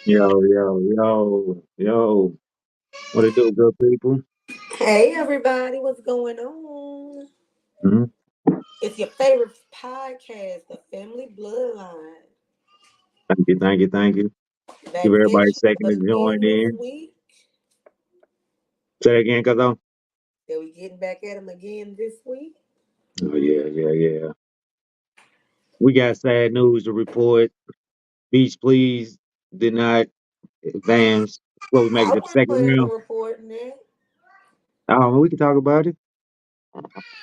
Yo, yo, yo, yo. What it do, good people? Hey everybody, what's going on? Hmm. It's your favorite podcast, The Family Bloodline. Thank you, thank you, thank you. Give Back everybody a at you second to join again this in. week. Say that again, Cuzzo. That we getting back at them again this week. Oh, yeah, yeah, yeah. We got sad news to report. Beach Please did not advance. Well, we make it I to the wasn't second planning on round. reporting that. We can talk about it.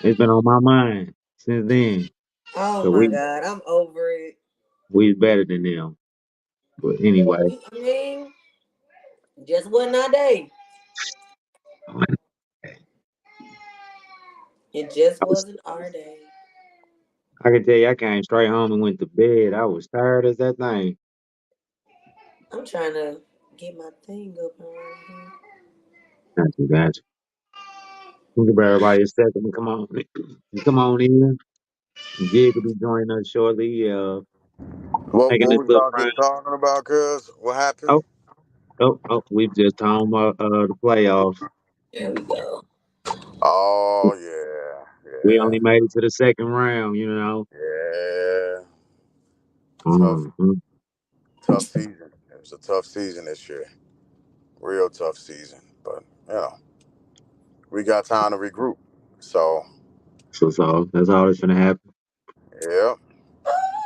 It's been on my mind since then. Oh 'Cause my we God, I'm over it. we better than them. But anyway, I mean, just wasn't our day. It just I was wasn't our day. I can tell you I came straight home and went to bed. I was tired as that thing. I'm trying to get my thing up around here. Gotcha. We'll give everybody a second to come on, come on in. Jig will be joining us shortly. What Making this was little y'all run. just talking about, cuz? What happened? Oh, we just talking about the playoffs. There we go. Oh yeah, We yeah, only made it to the second round. yeah. Tough, Mhm. tough season. It was a tough season this year. Real tough season. But we got time to regroup. So So that's all that's gonna happen. yeah,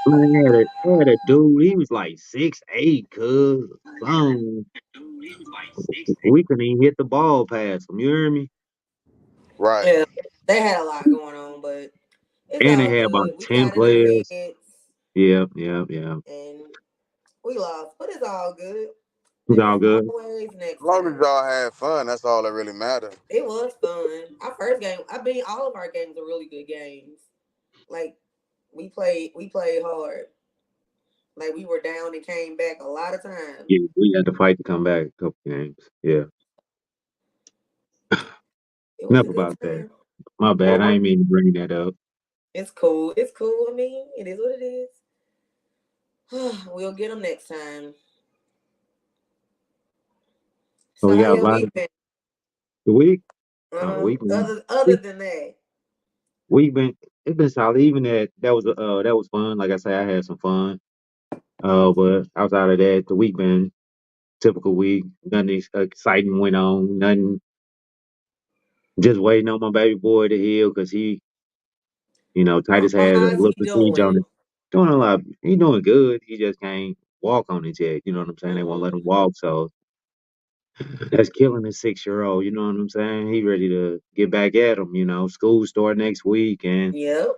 Man, I had a dude. He was like 6'8", cuz. Son, we couldn't even hit the ball past him. You hear me? right. Yeah, they had a lot going on, but it's And they all had about good. We 10 got in our players. heads Yeah. and we lost, but it's all good. It's There's all good. always As next long as time. y'all had fun, that's all that really matters. It was fun. Our first game, I mean, all of our games are really good games. Like we played hard. Like we were down and came back a lot of times. Yeah, we had to fight to come back a couple games. Yeah. It was Enough a good about that. time. My bad. I ain't mean to bring that up. It's cool. It's cool. I mean, it is what it is. We'll get them next time. So So we how got a your lot of week been? the week. Uh-huh. We've been Other we than that. we've been it's been solid. Even that was fun. Like I say, I had some fun. But outside of that, the week been typical week. Nothing exciting went on. Nothing. Just waiting on my baby boy to heal because Titus had a How's little he procedure on doing? it. Doing a lot. He doing good. He just can't walk on it yet. You know what I'm saying? They won't let Mm-hmm. him walk. So that's killing a 6-year-old. You know what I'm saying? He ready to get back at him. School start next week, and Yep.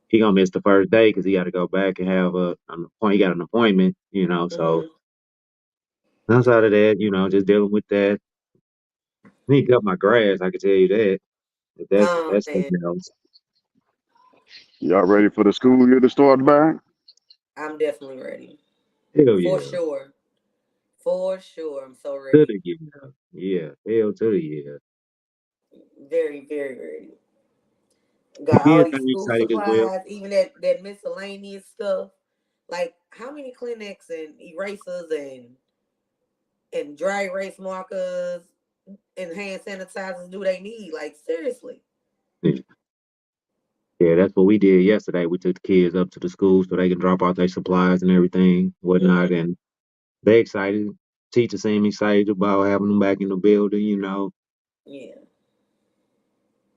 he gonna miss the first day because he got to go back and have an appointment. He got an appointment. So Mm-hmm. outside of that, just dealing with that. I need to cut my grass. I can tell you that. But Oh that's man, something else. Y'all ready for the school year to start back? I'm definitely ready. Hell For yeah. sure. For sure. I'm so To ready. the year. Yeah. Hell to the year. Very, very ready. Got all Kids these are school excited as well. supplies, even that miscellaneous stuff. Like how many clinics and erasers and dry erase markers and hand sanitizers do they need? Like seriously. Yeah, that's what we did yesterday. We took the kids up to the school so they can drop off their supplies and everything, Hmm. whatnot, and they excited. Teachers seem excited about having them back in the building. Yeah.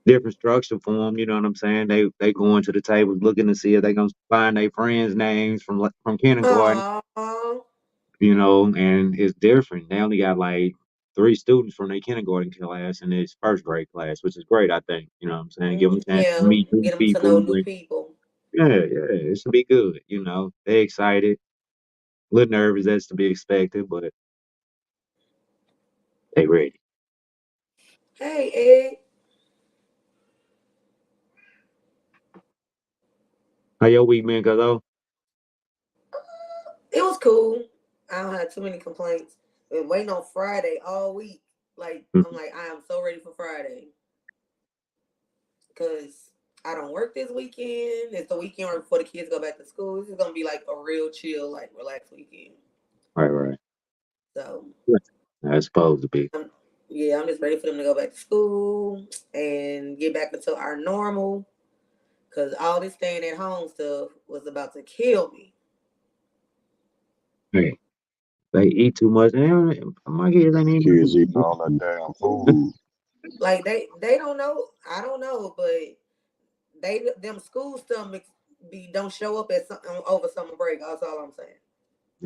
Different structure for them. You know what I'm saying? They going to the tables looking to see if they gonna find their friends' names from kindergarten. Oh, And it's different. They only got like 3 students from their kindergarten class and this first grade class, which is great. I think. You know what I'm saying? Give them a chance to yeah. meet new Get them to people. know new people. Yeah, it should be good. They excited, a little nervous as to be expected, but they ready. Hey, Ed. How your week been, Cuzzo? It was cool. I don't have too many complaints. Been waiting on Friday all week. Like I'm like I am so ready for Friday because I don't work this weekend. It's the weekend right before the kids go back to school. This is gonna be like a real chill, like relaxed weekend. Right. So That's supposed to be. I'm just ready for them to go back to school and get back into our normal. Cause all this staying at home stuff was about to kill me. Hey, they eat too much. My kids ain't Kids eating. eating all that damn food. Like they don't know. I don't know, but them school stomachs don't show up at over summer break. That's all I'm saying.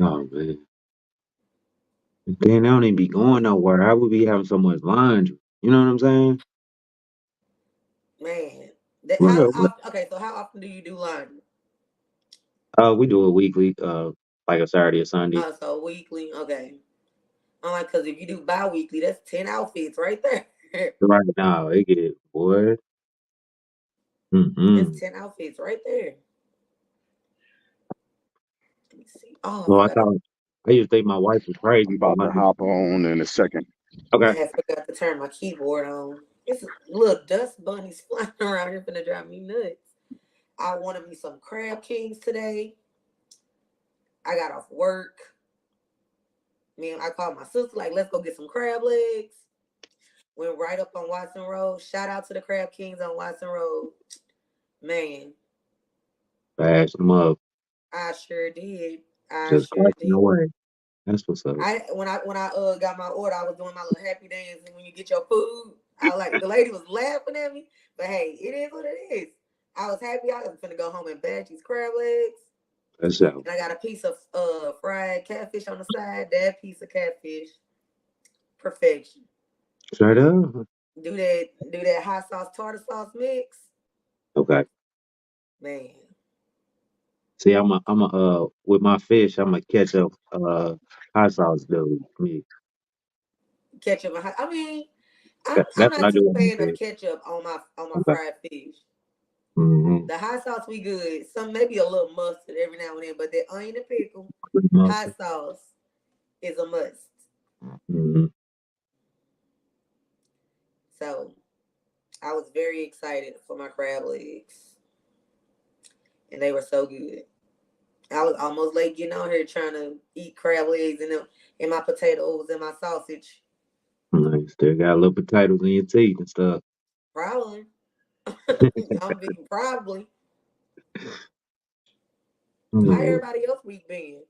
Oh man. Then they don't even be going nowhere. I would be having so much laundry. You know what I'm saying? Man, What how up? often? Okay, so how often do you do laundry? We do it weekly, like a Saturday or Sunday. So weekly. Okay. I'm like, cause if you do bi-weekly, that's 10 outfits right there. Right now, it get boy. It's Mm-hmm. 10 outfits right there. Let me see. Oh, Well, I used to think my wife was I'm crazy for about to Monday. hop on in a second. I Okay. had forgot to turn my keyboard on. It's little dust bunnies flying around here finna drive me nuts. I wanted me some crab kings today. I got off work. Man, I called my sister, like, let's go get some crab legs. Went right up on Watson Road. Shout out to the Crab Kings on Watson Road. Man, Bash them up. I sure did. I Just sure cracking did. away. That's what's up. When I got my order, I was doing my little happy dance, and when you get your food, I like the lady was laughing at me, but hey, it is what it is. I was happy. I was gonna go home and bash these crab legs, That's out. and I got a piece of fried catfish on the side. That piece of catfish, perfection. Straight up. Do that hot sauce tartar sauce mix, Okay. man. See, I'm with my fish, I'm a ketchup, hot sauce dude. Me. Ketchup. I mean, I'm That's what not I too do with my fan of fish. ketchup on my Okay. fried fish. Mm-hmm. The hot sauce we good. Some maybe a little mustard every now and then, but that onion and pickle hot sauce is a must. Mm-hmm. So I was very excited for my crab legs, and they were so good. I was almost late getting on here trying to eat crab legs and my potatoes and my sausage. Nice. Still got little potatoes in your teeth and stuff. Probably. I'm being probably. How Mm. everybody else week been?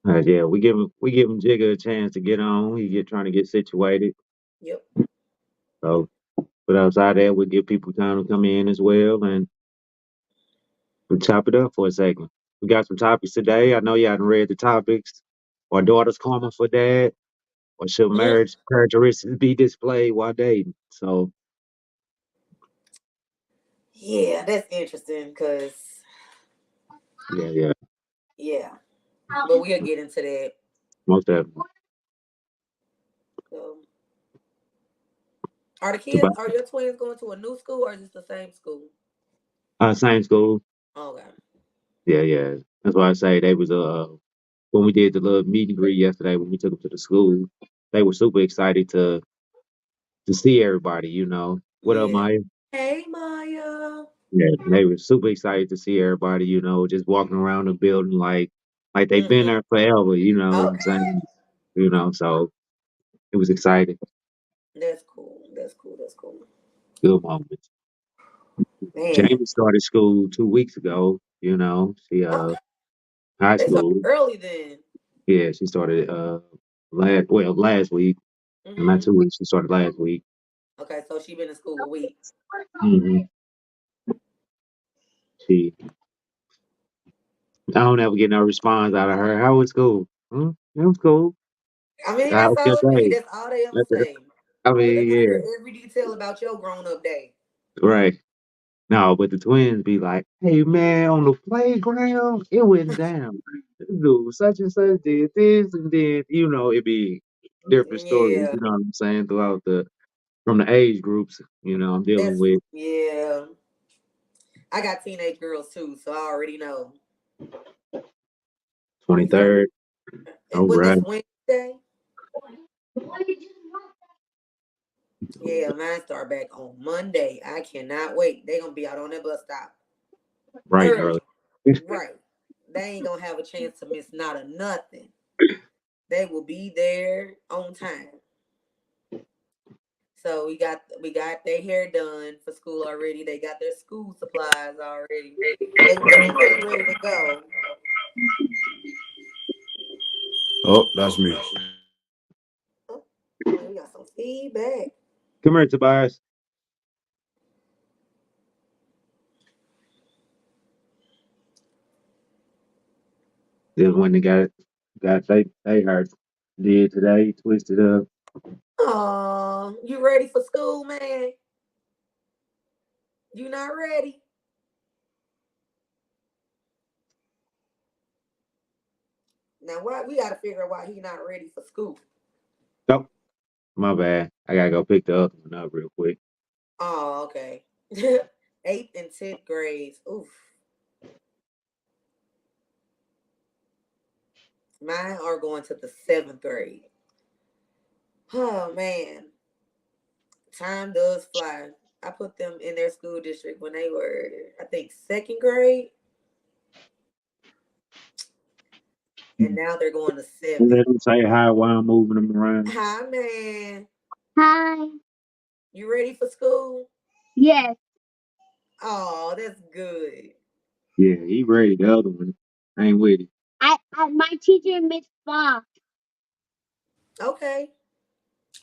Yeah, we give him Jigga a chance to get on. Trying to get situated. Yep. So, but outside that, we give people time to come in as well, and we chop it up for a second. We got some topics today. I know you haven't read the topics. Our daughter's karma for dad, or should Mm, marriage characteristics be displayed while dating? So, yeah, that's interesting because yeah, yeah, but we'll get into that. most definitely. So, are the It's kids? about Are your twins going to a new school or is it the same school? same school. Okay. Yeah. That's why I say they was when we did the little meet and greet yesterday when we took them to the school, they were super excited to see everybody. What up, Yeah. Maya? Hey, Maya. Yeah, they were super excited to see everybody. Just walking around the building like they've been Mm-hmm. there forever. You know what I'm Okay. saying? So it was exciting. That's cool. That's cool. That's cool. Good moments. Man. Jamie started school 2 weeks ago. She Okay. high They started school. early then. Yeah, she started last week, and not Mm-hmm. 2 weeks. She started last week. Okay, so she been in school a week. hmm She I don't ever get no response out of her. How was school? It was cool. I mean, How that's was your all it be. day? That's all they ever That's it. say. I But they mean, want to yeah, hear every detail about your grown-up day. right. No, but the twins be like, "Hey man, on the playground, it went down. This dude such and such did this, and then it be different stories. Yeah. You know what I'm saying? Throughout from the age groups, I'm dealing with Yeah. I got teenage girls too, so I already know. So 23rd. All what right, this Wednesday? Yeah, mine start back on Monday. I cannot wait. They gonna be out on that bus stop bright and early. early. Right. They ain't gonna have a chance to miss not a nothing. They will be there on time. So we got their hair done for school already. They got their school supplies already. They pretty ready to go. Oh, that's me. Oh, man, we got some feedback. Come here, Tobias. This one that got they hurt. Did today, twisted up. Aw, you ready for school, man? You not ready? Now why we gotta figure out why he not ready for school. Oh, my bad. I gotta go pick the other one up real quick. Oh, okay. 8th and 10th grades. Oof. Mine are going to the 7th grade. Oh man. Time does fly. I put them in their school district when they were, I think, 2nd grade. And now they're going to 7th. Let them say hi while I'm moving them around. Hi, man. Hi. You ready for school? Yes. Oh, that's good. Yeah, he ready. The other one ain't with it. My teacher, Miss Fox. Okay.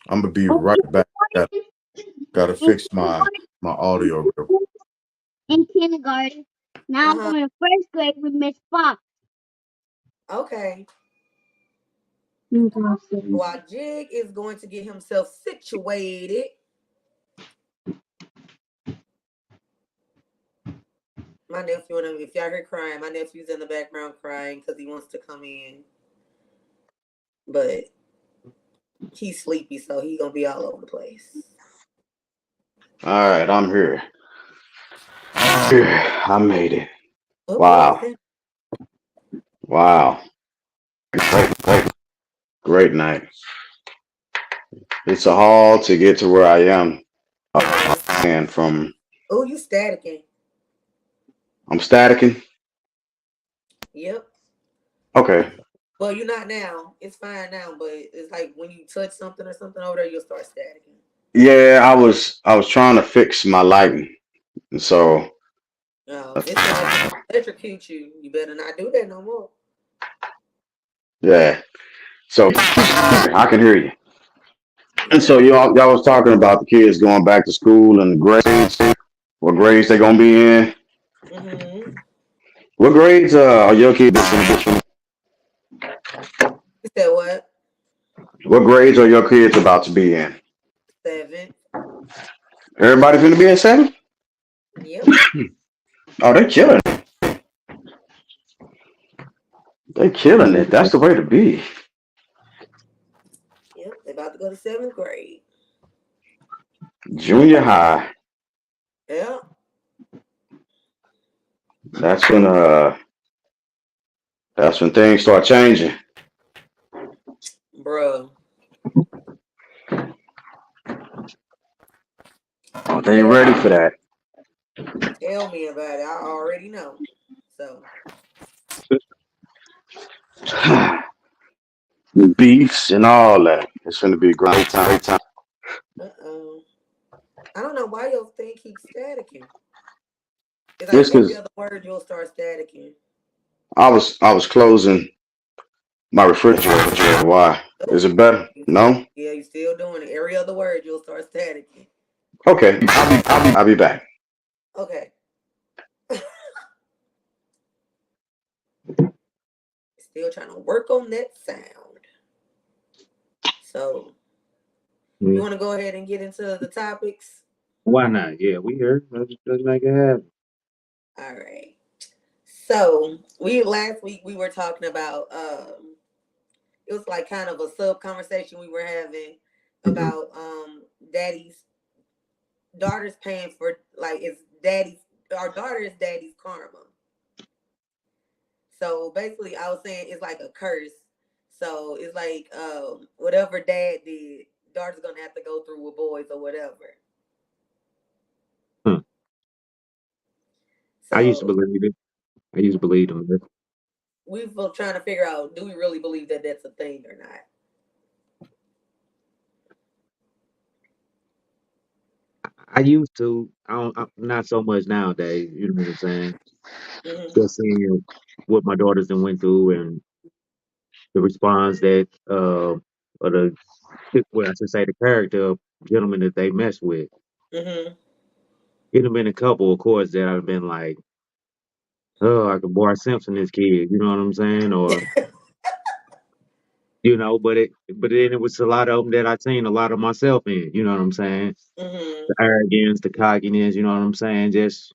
I'm gonna be right back. Gotta fix my audio real quick. In kindergarten. Now I'm going to 1st grade with Miss Fox. Okay. Interesting. While Jig is going to get himself situated. My nephew, if y'all hear crying, my nephew's in the background crying because he wants to come in. But he's sleepy, so he's going to be all over the place. All right, I'm here. I made it. Oh, Wow. what Wow. Great night. It's a haul to get to where I am. And from Oh, you staticking. I'm staticking. Yep. Okay. Well, you're not now. It's fine now, but it's like when you touch something or something over there, you'll start staticking. Yeah, I was trying to fix my lighting. And so It's gonna electrocute you. You better not do that no more. yeah. So I can hear you. And Yeah. so y'all was talking about the kids going back to school and the grades, what grades they gonna be in. Mm-hmm. What grades are your kids in? You said what? What grades are your kids about to be in? 7th. Everybody finna be in 7? Yep. Oh, they're killing it. They're killing it. That's the way to be. Yep. They're about to go to 7th grade. Junior high. Yeah. That's when things start changing. Bruh. Oh, they ain't ready for that. Tell me about it. I already know. So Beefs and all that. It's gonna be a great time. I don't know why your thing keeps staticking. It's like Just every because other word you'll start staticking. I was closing my refrigerator. Why? Is it better? No? Yeah, you still doing it. Every other word you'll start staticking. Okay. I'll be back. Okay. Still trying to work on that sound. So you want to go ahead and get into the topics? Why not? Yeah, we here. Let's make it happen. All right. So last week we were talking about it was like kind of a sub conversation we were having about daddy's daughter's paying for like our daughter is daddy's karma. So basically I was saying it's like a curse. So it's like whatever dad did, daughter's gonna have to go through with boys or whatever. I used to So believe it. I used to believe them. we were trying to figure out, do we really believe that that's a thing or not? I used to. Not so much nowadays. You know what I'm saying? Hmm. Just seeing what my daughters then went through and the response that or the well, I should say the character of gentlemen that they mess with. Hmm. It have been a couple, of course, that I've been like, oh, I could Bart Simpson this kid. You know what I'm saying? Or but then it was a lot of them that I seen a lot of myself in. You know what I'm saying? Hmm. The arrogance, the cockiness. You know what I'm saying? Just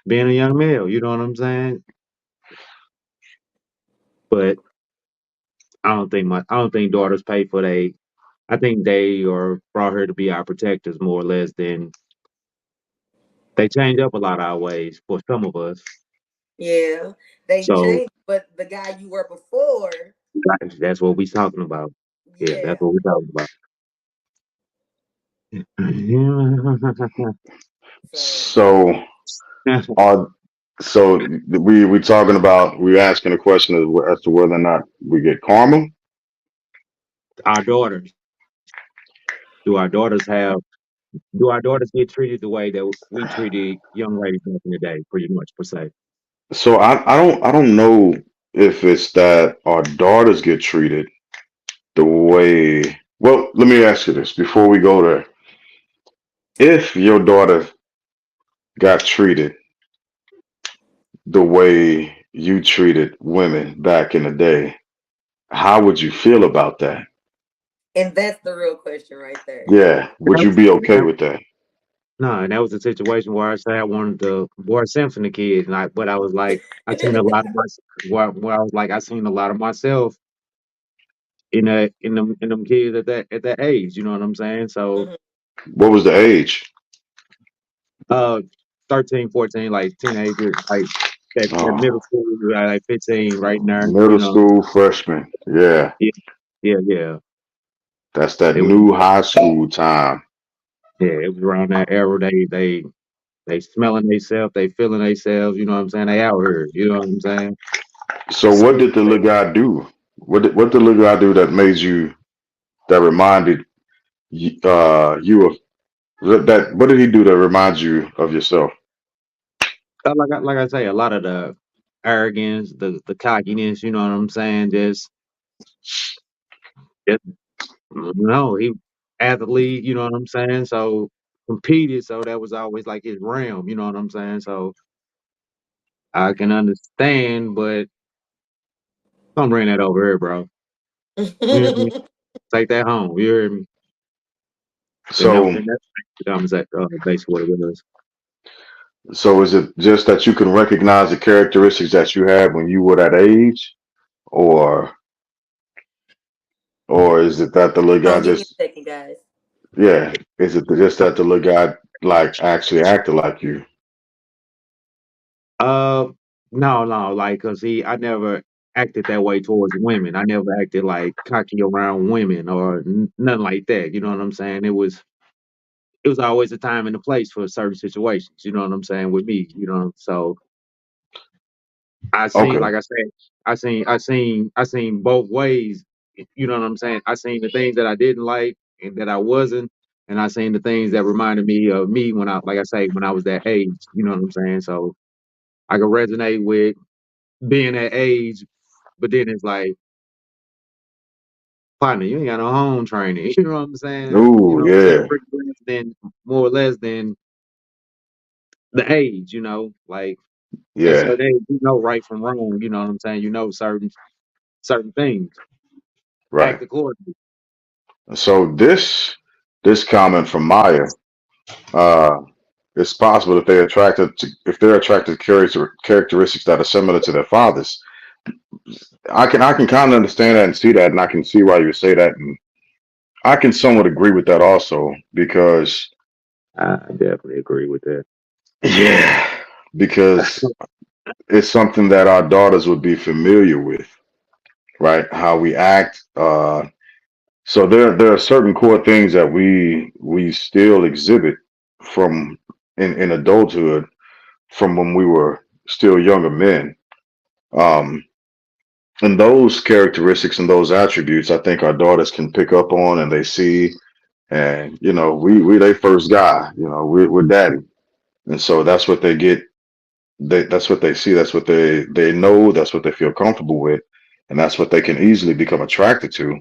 being a young male. You know what I'm saying? But I don't think daughters pay for they. I think they are brought here to be our protectors more or less than they change up a lot of our ways for some of us. Yeah, they So changed, but the guy you were before, that's what we talking about. Yeah, yeah. that's what we're talking about. So So are so we talking about we asking a question as to whether or not we get karma. Our daughters, do our daughters have do our daughters get treated the way that we treated young ladies back in the day, pretty much per se? So I don't know if it's that our daughters get treated the way. Well, let me ask you this before we go there. If your daughter got treated the way you treated women back in the day, how would you feel about that? and that's the real question right there. Yeah, would you be okay with that? No, and that was a situation where I say I wanted to Boris Simpson the kid, and but I was like, I seen a lot of my, where I was like, I seen a lot of myself in them kids at that age. You know what I'm saying? So, Hmm. What was the age? uh, 13, 14, like teenager, like that Oh, middle school, like 15, right there. You middle know, school freshman. Yeah, yeah, yeah. that's that It was, new high school time. yeah, it was around that era. They smelling themselves, they feeling themselves. You know what I'm saying? They out here. You know what I'm saying? So what did the little guy do? What did the little guy do that made you that reminded you of that? What did he do that reminds you of yourself? Like I say, a lot of the arrogance, the cockiness, you know what I'm saying? Just no, he athlete, you know what I'm saying? So competed, so that was always like his realm, you know what I'm saying? So I can understand, but don't bring that over here, bro. You hear me? Take that home. You hear me? So And that's becomes that basically what it was. so is it just that you can recognize the characteristics that you had when you were that age, or or is it that the little Hold guy on, give me just a second, guys. yeah? Is it just that the little guy like actually acted like you? Uh, no, like, cause I never acted that way towards women. I never acted like cocky around women or nothing like that. You know what I'm saying? It was always a time and a place for certain situations. You know what I'm saying with me. You know, so I seen, Okay, like I said, I seen both ways. You know what I'm saying? I seen the things that I didn't like and that I wasn't, and I seen the things that reminded me of me when I, like I say, when I was that age. You know what I'm saying? So I could resonate with being that age. But then it's like, partner, you ain't got no home training. You know what I'm saying? You ooh know what I'm saying? yeah, Pretty less than more or less than the age, like at yeah, certain age, you know right from wrong, you know what I'm saying? You know certain things. right. Act accordingly. So this comment from Maya, uh, it's possible that if they're attracted to characteristics that are similar to their fathers. I can kind of understand that and see that, and I can see why you would say that, and I can somewhat agree with that also because I definitely agree with that. yeah, because it's something that our daughters would be familiar with, right? How we act. So there are certain core things that we still exhibit from in adulthood from when we were still younger men. Um, and those characteristics and those attributes, I think our daughters can pick up on and they see, and we they first guy, we're daddy, and so that's what they get. That's what they see. That's what they know. That's what they feel comfortable with, and that's what they can easily become attracted to.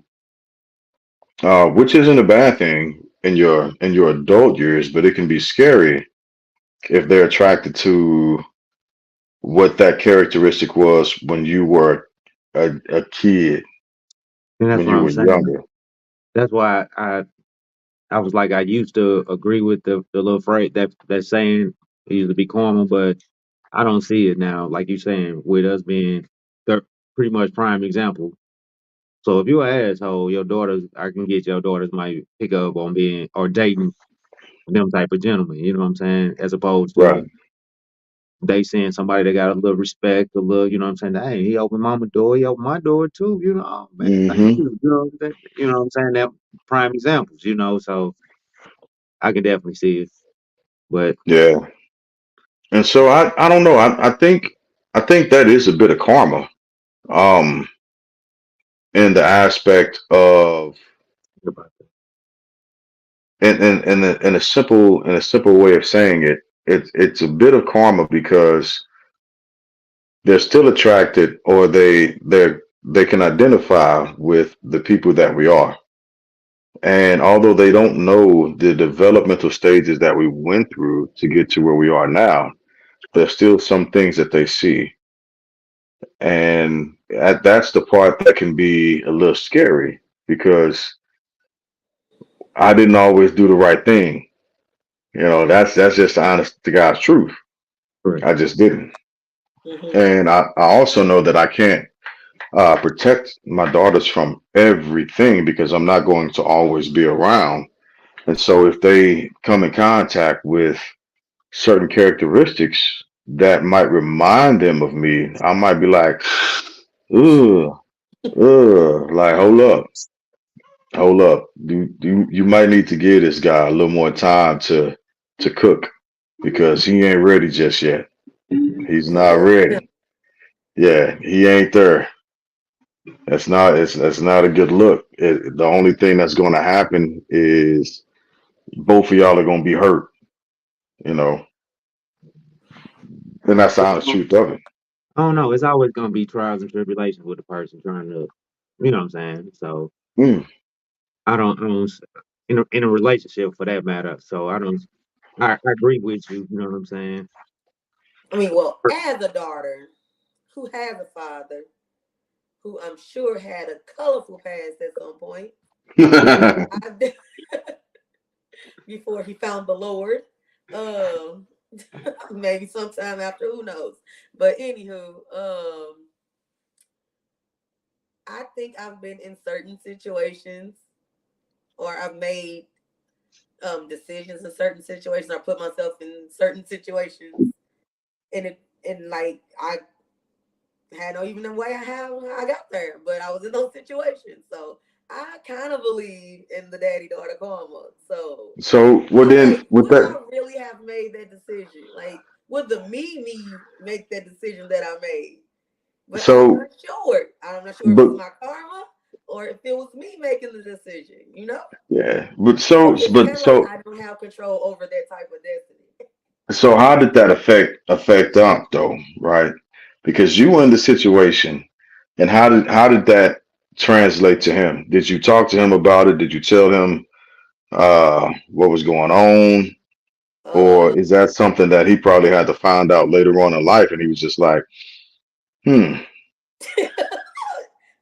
Which isn't a bad thing in your adult years, but it can be scary if they're attracted to what that characteristic was when you were a kid, And that's when what you I'm were saying. younger. That's why I was like I used to agree with the little phrase that saying it used to be karma, but I don't see it now. Like you saying, with us being the pretty much prime example. So if you're an asshole, your daughters, I can get your daughters might pick up on being or dating them type of gentlemen. You know what I'm saying? As opposed to Right. they seeing somebody that got a little respect, a little, you know what I'm saying? Hey, he opened mama door, he opened my door too. You know, oh, man, thank Hmm. you know what I'm saying? That prime examples. So I can definitely see it. But Yeah. And so I don't know. I think that is a bit of karma. Um, in the aspect of in a simple way of saying it, it's a bit of karma because they're still attracted, or they can identify with the people that we are. And although they don't know the developmental stages that we went through to get to where we are now, there's still some things that they see. And that's the part that can be a little scary because I didn't always do the right thing. That's just the honest to God's truth. correct. I just didn't. Mm-hmm. And I also know that I can't protect my daughters from everything because I'm not going to always be around. And so if they come in contact with certain characteristics that might remind them of me, I might be like, ugh, ugh, like hold up. You might need to give this guy a little more time to cook because he ain't ready just yet. He's not Yeah. ready. Yeah, he ain't there. That's not a good look. The only thing that's going to happen is both of y'all are going to be hurt, you know, and that's the honest truth of it. I don't know. It's always gonna be trials and tribulations with the person trying to, you know what I'm saying? So Mm, I don't, in a relationship for that matter. So I agree with you. You know what I'm saying? I mean, well, as a daughter who has a father who I'm sure had a colorful past at some point, I, before he found the Lord. Um, maybe sometime after, who knows? But anywho, I think I've been in certain situations, or I've made decisions in certain situations, or put myself in certain situations, and like I had no even way how I got there, but I was in those situations, so I kind of believe in the daddy daughter karma. So so, well, I'm then like, with would that, I really have made that decision? Like, would the me make that decision that I made? But I'm so, not sure. I'm not sure if but it's my karma or if it was me making the decision, you know? yeah, but So so, it's but kind of like so, I don't have control over that type of destiny. so, how did that affect Unc though, right? Because you were in the situation, and how did that translate to him? Did you talk to him about it? Did you tell him what was going on? Uh, Or is that something that he probably had to find out later on in life and he was just like, hmm,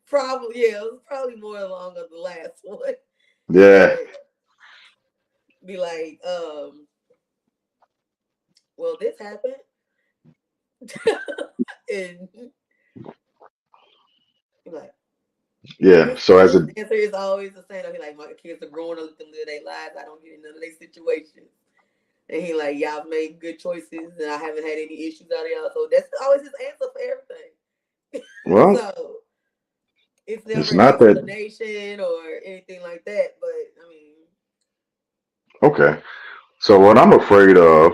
probably, yeah, it was probably more along of the last one. yeah, But be like, well, this happened. And be like, yeah. his, So as his a answer is always the same. He like, my kids are growing up to live their lives. I don't get in none of their situations. And he like, y'all made good choices, and I haven't had any issues out of y'all. So that's always his answer for everything. well, So it's never it's an not that explanation or anything like that. But I mean, okay. So what I'm afraid of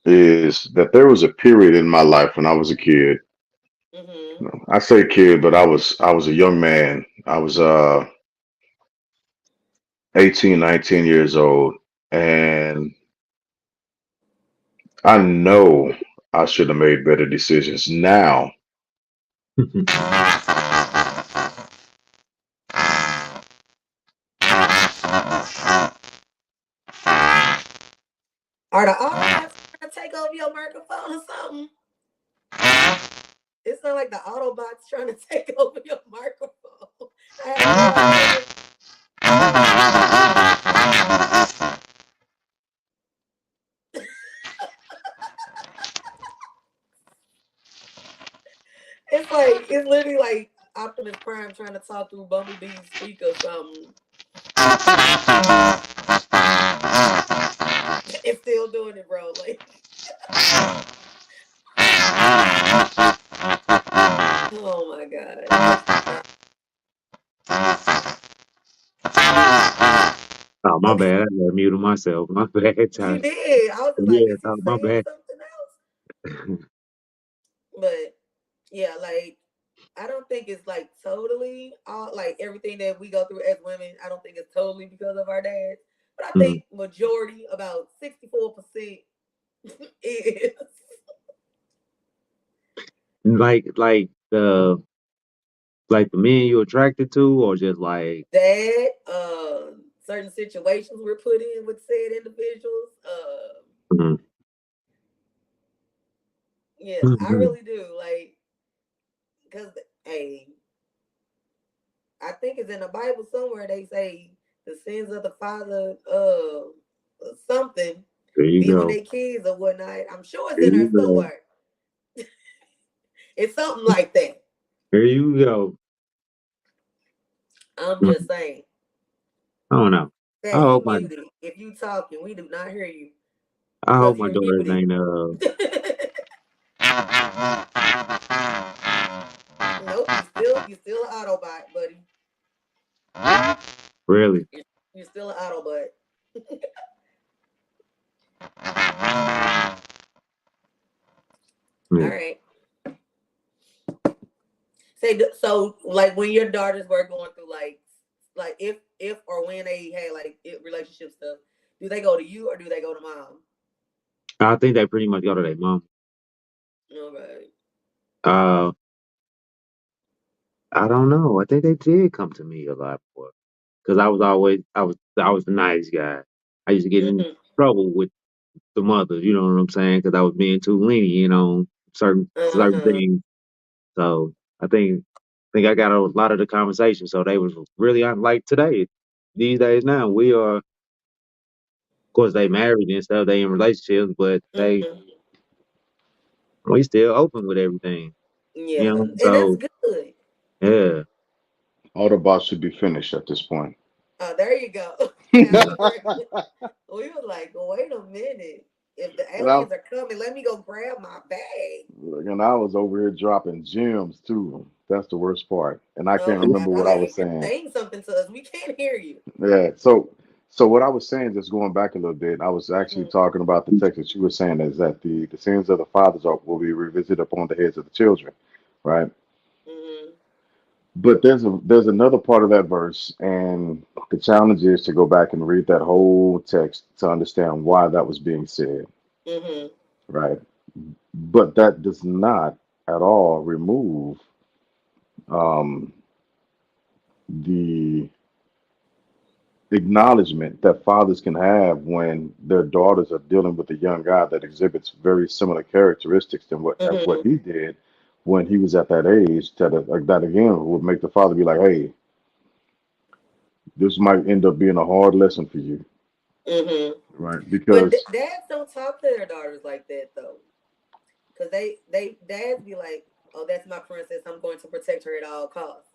is that there was a period in my life when I was a kid I say kid, but I was a young man. I was 18, 19 years old, and I know I should have made better decisions. Now, Are the Autobots trying to take over your microphone or something? It sounds like the Autobots trying to take over your microphone. I had no idea. It's literally like Optimus Prime trying to talk through Bumblebee's speaker or something. It's still doing it, bro. Like, oh my god. Oh, my Okay, bad. I had muted myself. My bad. you Ty. did. I was just like, Yeah, is he my saying bad. something else? But yeah, like I don't think it's like totally all like everything that we go through as women. I don't think it's totally because of our dads, but I Mhm. think majority, about 64%, is Like the men you attracted to, or just like, that. Certain situations we're put in with said individuals. mhm. Yeah, I Mhm. really do like because hey, I think it's in the Bible somewhere they say the sins of the father, something There you be on go. their kids or whatnot. I'm sure it's There in there you go. somewhere. It's something like that. There you go. I'm just Mhm. saying. I don't know. I That you hope my muted. If you talking, we do not hear you I because hope my you're daughters muted. ain't Nope, you still an Autobot, buddy. really. You're still an Autobot. All Yeah. right. Say so, like when your daughters were going through like if or when they had like relationship stuff, do they go to you or do they go to mom? I think they pretty much go to their mom. Okay. Uh, I don't know. I think they did come to me a lot more because I was the nice guy. I used to get in Mhm. trouble with the mothers. You know what I'm saying? Because I was being too lenient on certain Uh-huh. things. So I think I got a lot of the conversation. So they was really like today. These days now, we are, of course, they married and stuff. They in relationships, but Mhm. we still open with everything. You Yeah, know, and that's so good. yeah. Autobots should be finished at this point. Oh, there you go. Yeah. Pastor Greg. We were like, wait a minute. If the And I, aliens are coming, let me go grab my bag. and I was over here dropping gems too. That's the worst part. And I Oh can't my God. remember what I was Okay, you're saying. saying something to us. We can't hear you. Yeah. So what I was saying, just going back a little bit, I was actually Hmm. talking about the text that you were saying is that the sins of the fathers will be revisited upon the heads of the children, right? Hmm. But there's another part of that verse, and the challenge is to go back and read that whole text to understand why that was being said, Hmm. right? But that does not at all remove um, the acknowledgement that fathers can have when their daughters are dealing with a young guy that exhibits very similar characteristics than what Hmm. he did when he was at that age. That again would make the father be like, "Hey, this might end up being a hard lesson for you." Hmm. Right? But Because dads don't talk to their daughters like that though, because they dads be like, "Oh, that's my princess. I'm going to protect her at all costs."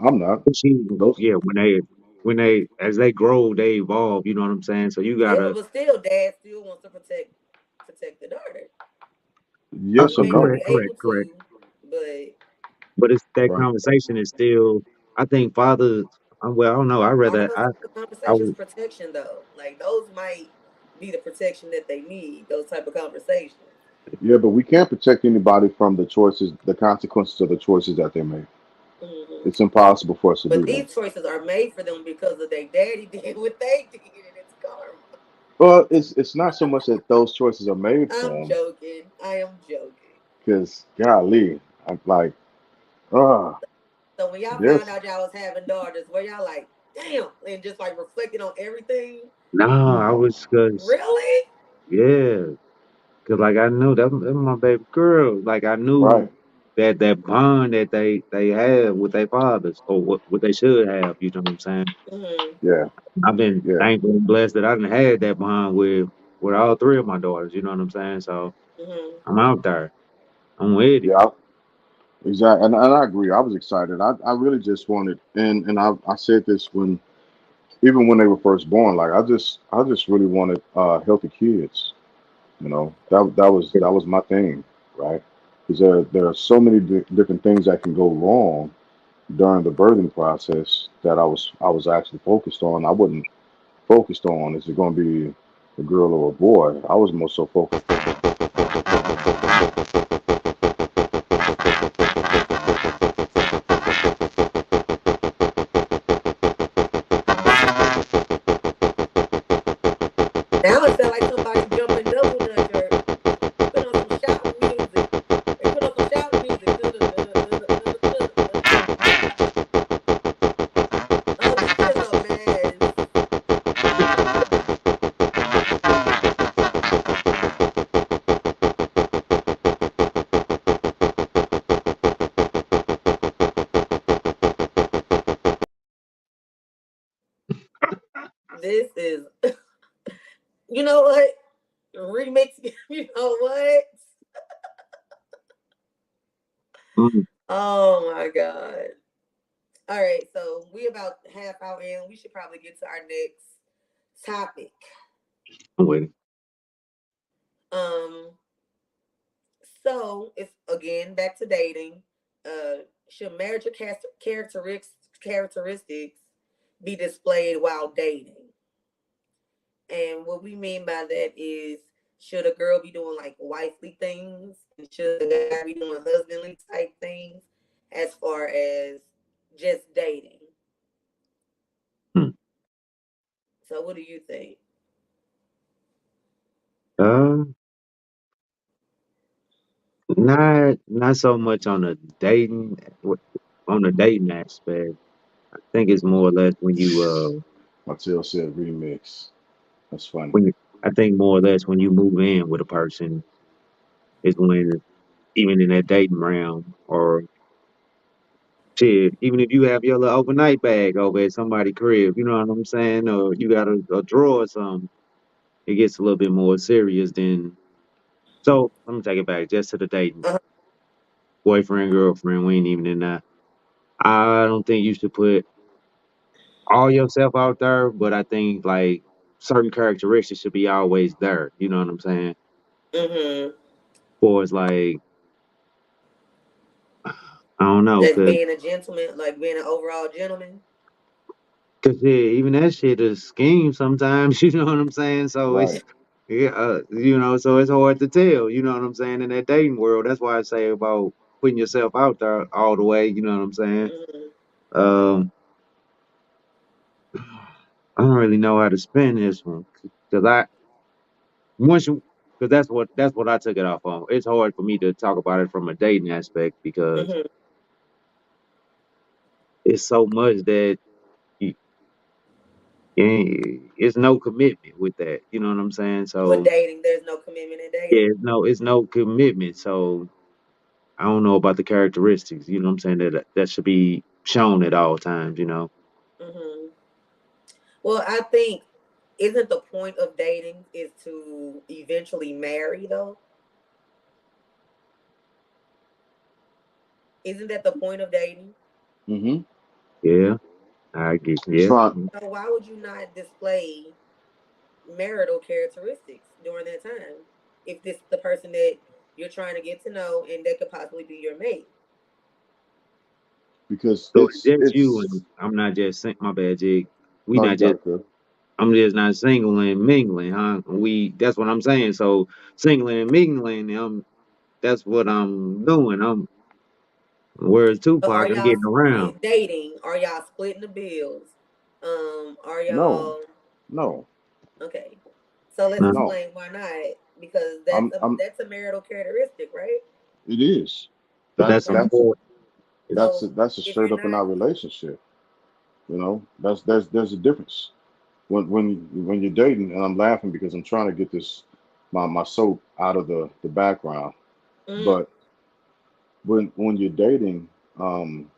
I'm not. She, Those, yeah, when they as they grow, they evolve. You know what I'm saying? So you Yeah, gotta. but still, dad still wants to protect the daughter. yes He or may not no, be Correct, able correct. to, but But it's that right? conversation is still. I think fathers. Well, I don't know. I are rather. those I. type of I conversations would. protection though? Like those might be the protection that they need. Those type of conversations. Yeah, but we can't protect anybody from the choices, the consequences of the choices that they make. Hmm. It's impossible for us to But do that. these choices are made for them because of their daddy did what they did, and it's karma. Well, it's not so much that those choices are made for I'm them, joking. I am joking. because golly, I'm like, ah, So when y'all found yes, out y'all was having daughters, were y'all like, damn, and just like reflecting on everything? No, I no, was cause Really? yeah, cause like I knew that was my baby girl. Like I knew right, that bond that they have with their fathers or what they should have. You know what I'm saying? Mm-hmm. yeah, I've been yeah, thankful and blessed that I didn't had that bond with all three of my daughters. You know what I'm saying? So Mm-hmm. I'm out there. I'm with it. yeah, exactly. And I agree. I was excited. I really just wanted, and I said this when even when they were first born, like I just really wanted healthy kids. You know, that was my thing, right? Because there are so many different things that can go wrong during the birthing process that I was actually focused on. I wasn't focused on is it going to be a girl or a boy. I was more so focused. Now it sounds like somebody jumping double dutch or put on some shouting music. They put on some shouting music. Oh, this is a mess. This is, you know what? Remix. You know what? Mm, Oh my god. All right, so we about half hour in. We should probably get to our next topic. I'm with it. Um, so it's again back to dating. Should marriage characteristics be displayed while dating? And what we mean by that is, should a girl be doing like wifely things, and should a guy be doing husbandly type things as far as just dating? Hmm. So, what do you think? Um, not so much on the dating on the dating aspect. I think it's more or less Mattel said remix. That's funny. when you, I think more or less when you move in with a person is when even in that dating realm or shit, even if you have your little overnight bag over at somebody's crib, you know what I'm saying, or you got a drawer or something, it gets a little bit more serious than. So let me take it back just to the dating, Uh, boyfriend, girlfriend. We ain't even in that. I don't think you should put all yourself out there, but I think like certain characteristics should be always there. You know what I'm saying? mm-hmm. Or it's like I don't know, As being a gentleman, like being an overall gentleman. cause yeah, even that shit is scheme sometimes. You know what I'm saying? So Right. it's yeah, so it's hard to tell. You know what I'm saying in that dating world. That's why I say about putting yourself out there all the way. You know what I'm saying? Mm-hmm. Um, I don't really know how to spin this one because I once you because that's what I took it off on. It's hard for me to talk about it from a dating aspect because Mm-hmm. it's so much that you, it's no commitment with that. You know what I'm saying? With So dating, there's no commitment in yeah, dating. it's no commitment. So I don't know about the characteristics. You know what I'm saying that should be shown at all times. You know. Mm-hmm. Well, I think, isn't the point of dating is to eventually marry though? Isn't that the point of dating? Mm-hmm. Yeah, I get. It's Yeah, fine So why would you not display marital characteristics during that time if this the person that you're trying to get to know and that could possibly be your mate? because so it's it's just you it's and I'm not just saying my bad, Jig. We no, you not got just it, Phil. I'm just not single and mingling, huh? That's what I'm saying. So singling and mingling, that's what I'm doing. Whereas So are Tupac, I'm y'all getting around. dating? Are y'all splitting the bills? Are No, y'all no, okay? So let's No, no. explain why not. Because I'm. that's a marital characteristic, right? It is. but that's That's Okay. that's important. So that's a if you're straight up in not, our relationship. You know, there's a difference when you're dating, and I'm laughing because I'm trying to get this my soap out of the background. mm, But when you're dating,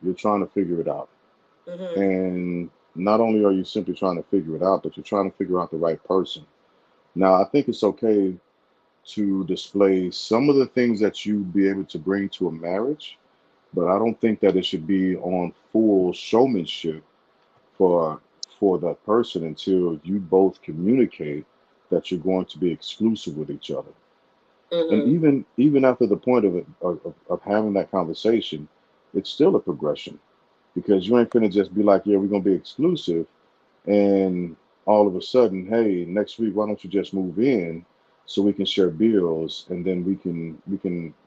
you're trying to figure it out, mm-hmm, and not only are you simply trying to figure it out, but you're trying to figure out the right person. Now, I think it's okay to display some of the things that you'd be able to bring to a marriage, but I don't think that it should be on full showmanship for for that person until you both communicate that you're going to be exclusive with each other. And mm-hmm, even after the point of it of having that conversation, it's still a progression because you ain't finna just be like, yeah, we're gonna be exclusive, and all of a sudden, hey, next week, why don't you just move in so we can share bills and then we can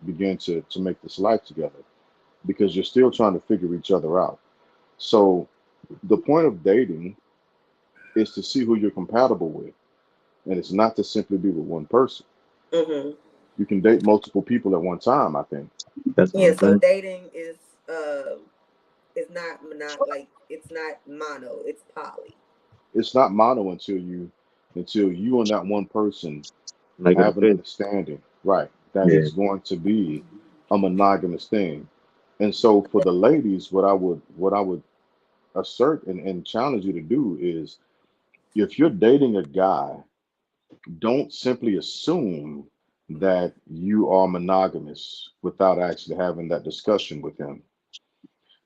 begin to make this life together because you're still trying to figure each other out. So the point of dating is to see who you're compatible with, and it's not to simply be with one person. mm-hmm. You can date multiple people at one time, I think. That's what Yeah. I'm So saying. dating is not like it's not mono. It's poly. It's not mono until you and that one person Make it have an official. understanding, right, that Yeah. it's going to be a monogamous thing. And so for the ladies, what I would assert and challenge you to do is if you're dating a guy, don't simply assume that you are monogamous without actually having that discussion with him.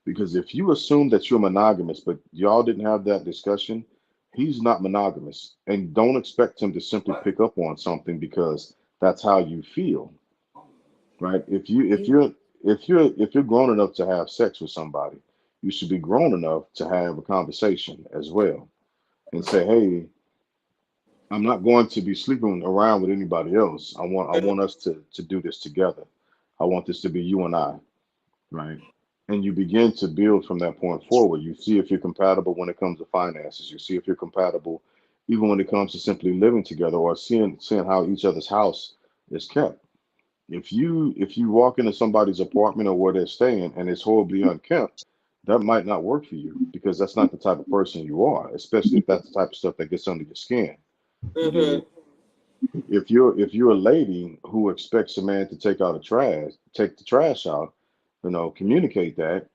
Because if you assume that you're monogamous, but y'all didn't have that discussion, he's not monogamous. And don't expect him to simply pick up on something because that's how you feel, right? If you if You, you're if you're grown enough to have sex with somebody, you should be grown enough to have a conversation as well and say, hey, I'm not going to be sleeping around with anybody else. I want us to do this together. I want this to be you and I, right? And you begin to build from that point forward. You see if you're compatible when it comes to finances. You see if you're compatible even when it comes to simply living together or seeing how each other's house is kept. If you walk into somebody's apartment or where they're staying and it's horribly unkempt, that might not work for you because that's not the type of person you are, especially if that's the type of stuff that gets under your skin. You dig mm-hmm, it? If you're a lady who expects a man to take the trash out, communicate that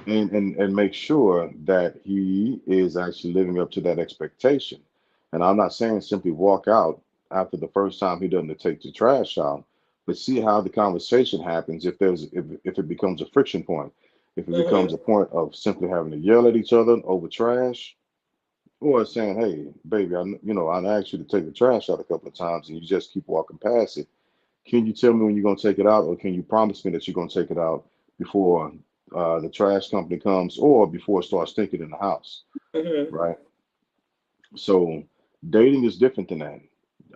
and make sure that he is actually living up to that expectation. And I'm not saying simply walk out after the first time he doesn't take the trash out, but see how the conversation happens if it becomes a friction point, if it becomes mm-hmm, a point of simply having to yell at each other over trash, or saying, "Hey, baby, I asked you to take the trash out a couple of times and you just keep walking past it. Can you tell me when you're gonna take it out, or can you promise me that you're gonna take it out before the trash company comes, or before it starts stinking in the house?" mm-hmm. Right. So dating is different than that.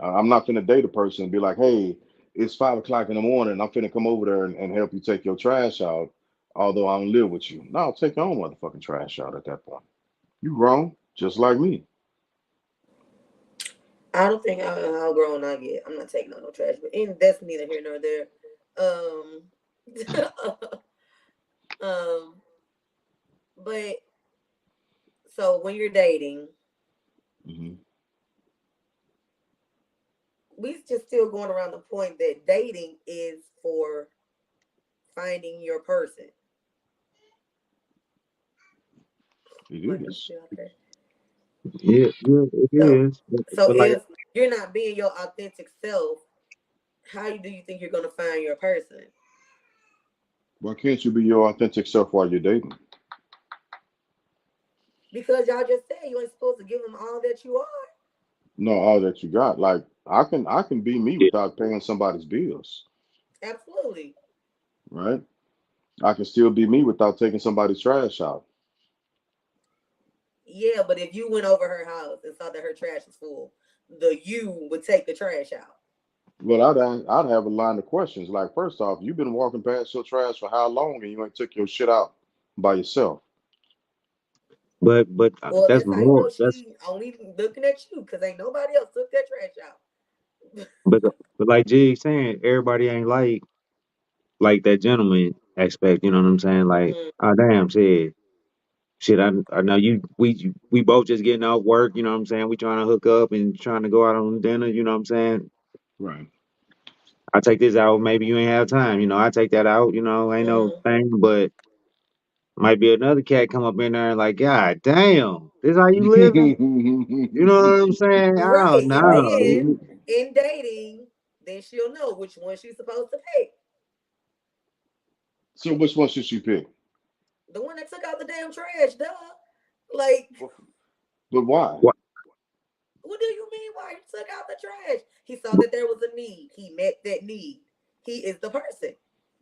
I'm not gonna date a person and be like, "Hey, it's 5 o'clock in the morning. I'm finna come over there and help you take your trash out, although I don't live with you." No, take your own motherfucking trash out at that point. You grown, just like me. I don't think how grown I get. I'm not taking out no trash, but that's neither here nor there. Um, um, but so when you're dating, Hmm. we just still going around the point that dating is for finding your person. It Like I'm is. still out there. Yeah, yeah, it So, is. so But like, if you're not being your authentic self, how do you think you're gonna find your person? Why can't you be your authentic self while you're dating? Because y'all just said you ain't supposed to give them all that you are. No, all that you got. Like I can be me yeah, without paying somebody's bills, Absolutely. right? I can still be me without taking somebody's trash out. Yeah, but if you went over her house and saw that her trash was full, the you would take the trash out. Well, I'd have a line of questions. Like, first off, you've been walking past your trash for how long, and you ain't took your shit out by yourself? But Well, that's that's how you more. know That's she only looking at you because ain't nobody else took that trash out. but like G saying, everybody ain't like that gentleman aspect. You know what I'm saying? Like, Mm, oh damn, shit. I know we both just getting off work. You know what I'm saying? We trying to hook up and trying to go out on dinner. You know what I'm saying? Right. I take this out. Maybe you ain't have time. You know, I take that out. You know, ain't no mm. thing. But might be another cat come up in there and like, God damn, this how you living? You know what I'm saying? Oh Right. And then no. in dating, then she'll know which one she's supposed to pick. So which one should she pick? The one that took out the damn trash, duh. Like, But why? What? what do you mean why he took out the trash? He saw that there was a need. He met that need. He is the person.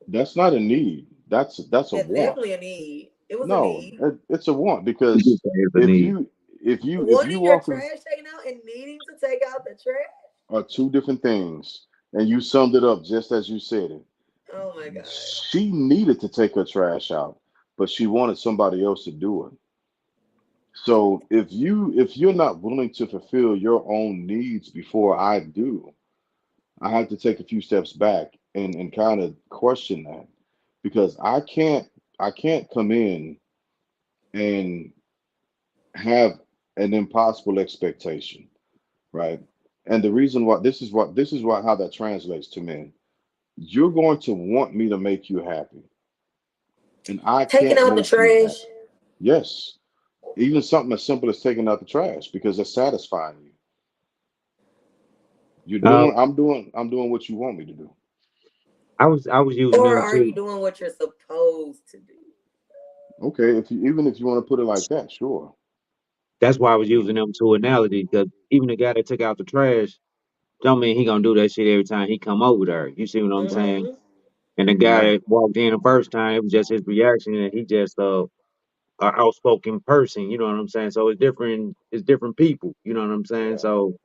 That's not a need. That's a That's want. definitely a need. It was a No, need. it's a want You because just say it's a if need. you if you Wanting your walk trash taken out and needing to take out the trash? are two different things, and you summed it up just as you said it. Oh my God. She needed to take her trash out, but she wanted somebody else to do it. So if you're not willing to fulfill your own needs before I do, I have to take a few steps back and kind of question that because I can't come in and have an impossible expectation, right? And the reason why this is why how that translates to men. You're going to want me to make you happy, and I Taking can't out the make you happy. trash. Yes, even something as simple as taking out the trash because it's satisfying you. Uh, I'm doing what you want me to do. I was using Or them are you too. doing what you're supposed to do? Okay, if you want to put it like that, sure. That's why I was using them to analogy because even the guy that took out the trash don't mean he gonna do that shit every time he come over there. You see what I'm saying? Mm-hmm. And the guy Right. that walked in the first time, it was just his reaction, and he just a outspoken person. You know what I'm saying? So it's different. It's different people. You know what I'm saying? So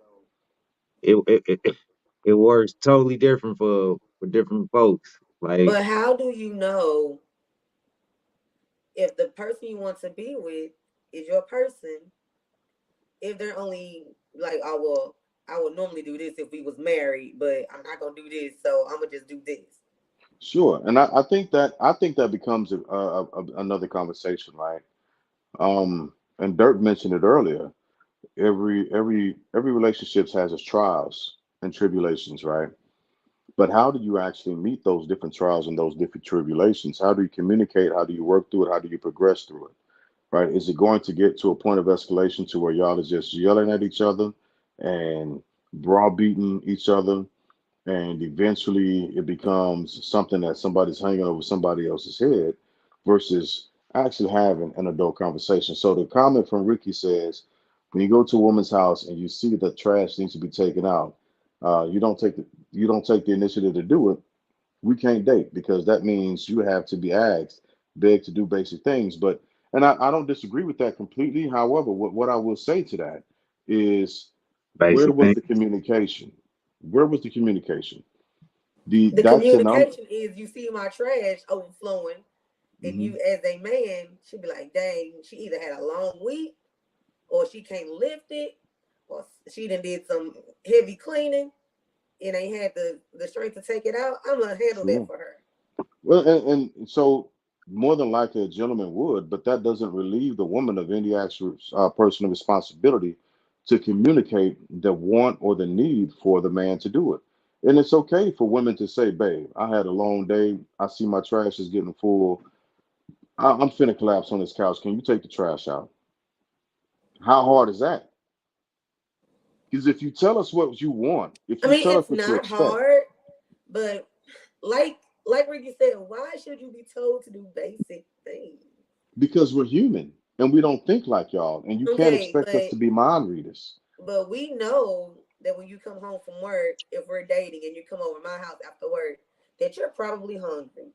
it works totally different for different folks. Like But how do you know if the person you want to be with is your person if they're only like, oh well, I would normally do this if we was married, but I'm not gonna do this, so I'm gonna just do this. Sure. And I think that becomes another conversation, right? And Dirk mentioned it earlier. Every relationship has its trials and tribulations, right? But how do you actually meet those different trials and those different tribulations? How do you communicate? How do you work through it? How do you progress through it? Right? Is it going to get to a point of escalation to where y'all is just yelling at each other and browbeating each other, and eventually it becomes something that somebody's hanging over somebody else's head versus actually having an adult conversation? So the comment from Ricky says, when you go to a woman's house and you see that trash needs to be taken out, you don't take the initiative to do it. We can't date because that means you have to be asked, begged to do basic things. But and I don't disagree with that completely. However, what I will say to that is, where basic was thing. the communication? Where was the communication? The The that's an communication is you see my trash overflowing, and mhm. you as a man should be like, dang, she either had a long week or she can't lift it, or she done did some heavy cleaning and ain't had the strength to take it out. I'm gonna handle that Sure. for her. Well, and so more than likely a gentleman would, but that doesn't relieve the woman of any actual personal responsibility to communicate the want or the need for the man to do it. And it's okay for women to say, "Babe, I had a long day. I see my trash is getting full. I'm finna collapse on this couch. Can you take the trash out?" How hard is that? Because if you tell us what you want, if I you mean, tell us it's what you not expect, hard, but like Ricky said, why should you be told to do basic things? because we're human and we don't think like y'all, and you can't Okay, expect us to be mind readers. but we know that when you come home from work, if we're dating and you come over my house after work, that you're probably hungry.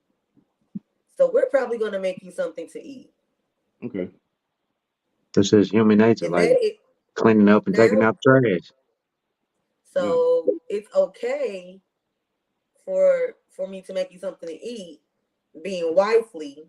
So we're probably gonna make you something to eat. Okay. It's just human nature, and like that is cleaning up and taking now. out trash. Yeah. So it's okay for me to make you something to eat, being wifely,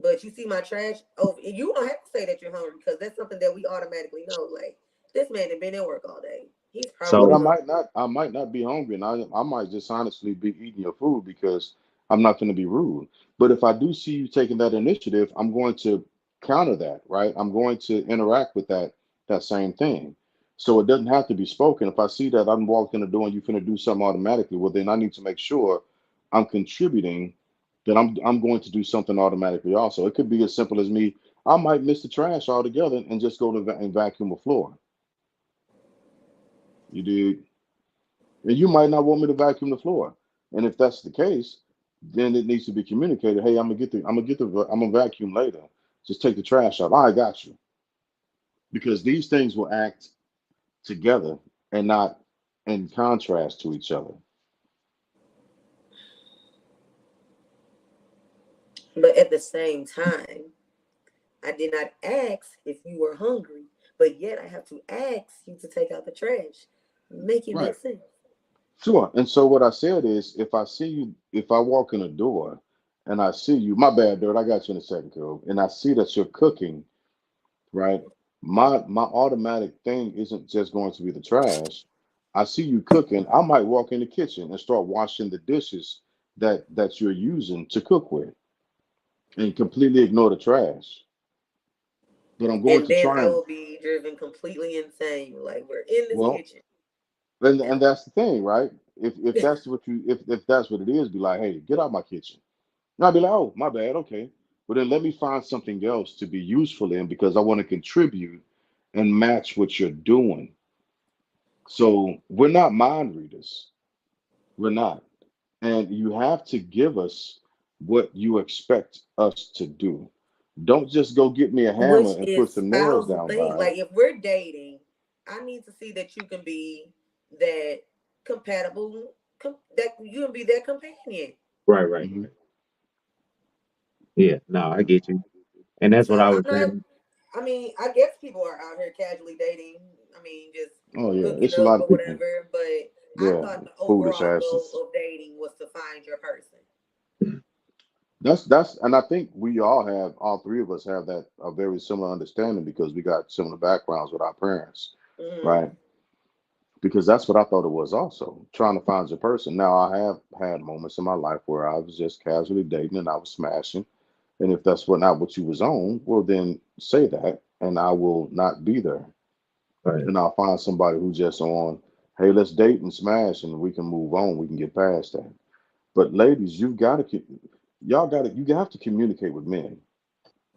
but you see my trash over, and you don't have to say that you're hungry because that's something that we automatically know. Like this man had been in work all day. He's But probably So hungry. I might not be hungry, and I might just honestly be eating your food because I'm not going to be rude. But if I do see you taking that initiative, I'm going to counter that, right? I'm going to interact with that same thing. So it doesn't have to be spoken. If I see that I'm walking in the door and you're going to do something automatically, well, then I need to make sure I'm contributing. That I'm going to do something automatically. Also, it could be as simple as me. I might miss the trash altogether and just go to and vacuum the floor. You did. And you might not want me to vacuum the floor. And if that's the case, then it needs to be communicated. Hey, I'm gonna vacuum later. Just take the trash out. I got you. Because these things will act together and not in contrast to each other. But at the same time, I did not ask if you were hungry, but yet I have to ask you to take out the trash. Make it Right. make sense. Sure. And so what I said is if I walk in a door and I see you, my bad, Dirt, I got you in a second, Cove, and I see that you're cooking, right? My automatic thing isn't just going to be the trash. I see you cooking. I might walk in the kitchen and start washing the dishes that you're using to cook with, and completely ignore the trash. But I'm going And to then try I and will be driven completely insane. Like we're in this well, kitchen. And and that's the thing, right? If that's what you if that's what it is, be like, hey, get out my kitchen. And I'll be like, oh, my bad, okay. But then let me find something else to be useful in because I want to contribute and match what you're doing. So we're not mind readers. We're not. And you have to give us what you expect us to do. Don't just go get me a which hammer and put is some nails spousal down thing. by it. Like if we're dating, I need to see that you can be that compatible, that you can be that companion. right, right, Mhm. yeah. No, I get you, and that's what So I I'm was not. saying. I mean, I guess people are out here casually dating. I mean, just Oh yeah, hooking it's a up lot of or people. whatever. But I Yeah, thought the foolish overall goal asses. of dating was to find your person. That's and I think we all three of us have that a very similar understanding because we got similar backgrounds with our parents, Hmm. right? Because that's what I thought it was also trying to find your person. Now I have had moments in my life where I was just casually dating and I was smashing. And if that's not what you was on, well then say that and I will not be there. Right. And I'll find somebody who's just on, hey, let's date and smash and we can move on. We can get past that. But ladies, you have to communicate with men.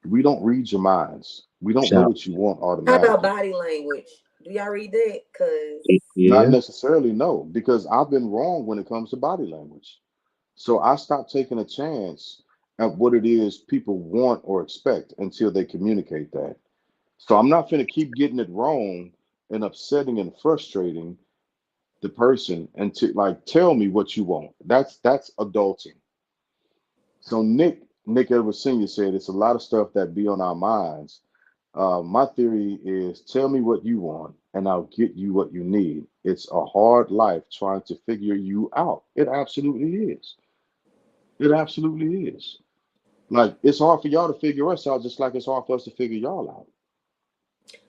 We don't read your minds. We don't know Shout. what you want How about automatically. body language? Do y'all read that? Cause Not Yeah. necessarily no, because I've been wrong when it comes to body language. So I stopped taking a chance at what it is people want or expect until they communicate that. So I'm not going to keep getting it wrong and upsetting and frustrating the person and to like tell me what you want. That's adulting. So Nick Edwards Sr. said it's a lot of stuff that be on our minds. My theory is tell me what you want and I'll get you what you need. It's a hard life trying to figure you out. It absolutely is. It absolutely is. Like it's hard for y'all to figure us out, just like it's hard for us to figure y'all out.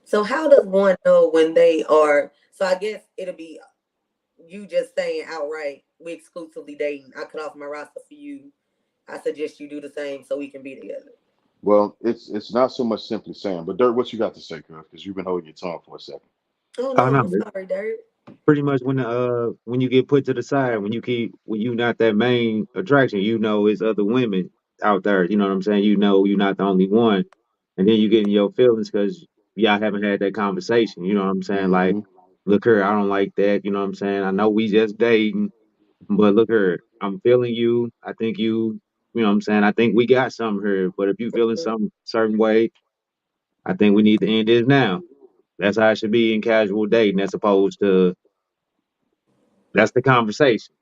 so how does one know when they are? So I guess it'll be you just saying outright, we exclusively dating. I cut off my roster for you. I suggest you do the same so we can be together. Well, it's not so much simply saying, but Dirt, what you got to say, Cuz? Because you've been holding your tongue for a second. Oh Oh no, no, I'm sorry, Dirt. pretty much when you get put to the side, when you not that main attraction, you know it's other women out there. You know what I'm saying? You know you're not the only one, and then you get in your feelings because y'all haven't had that conversation. You know what I'm saying? Like, Hmm. look here, I don't like that. You know what I'm saying? I know we just dating, but look here, I'm feeling you. I think you know what I'm saying? I think we got something here. But if you feeling Mhm. some certain way, I think we need to end this now. That's how it should be in casual dating, as opposed to that's the conversation.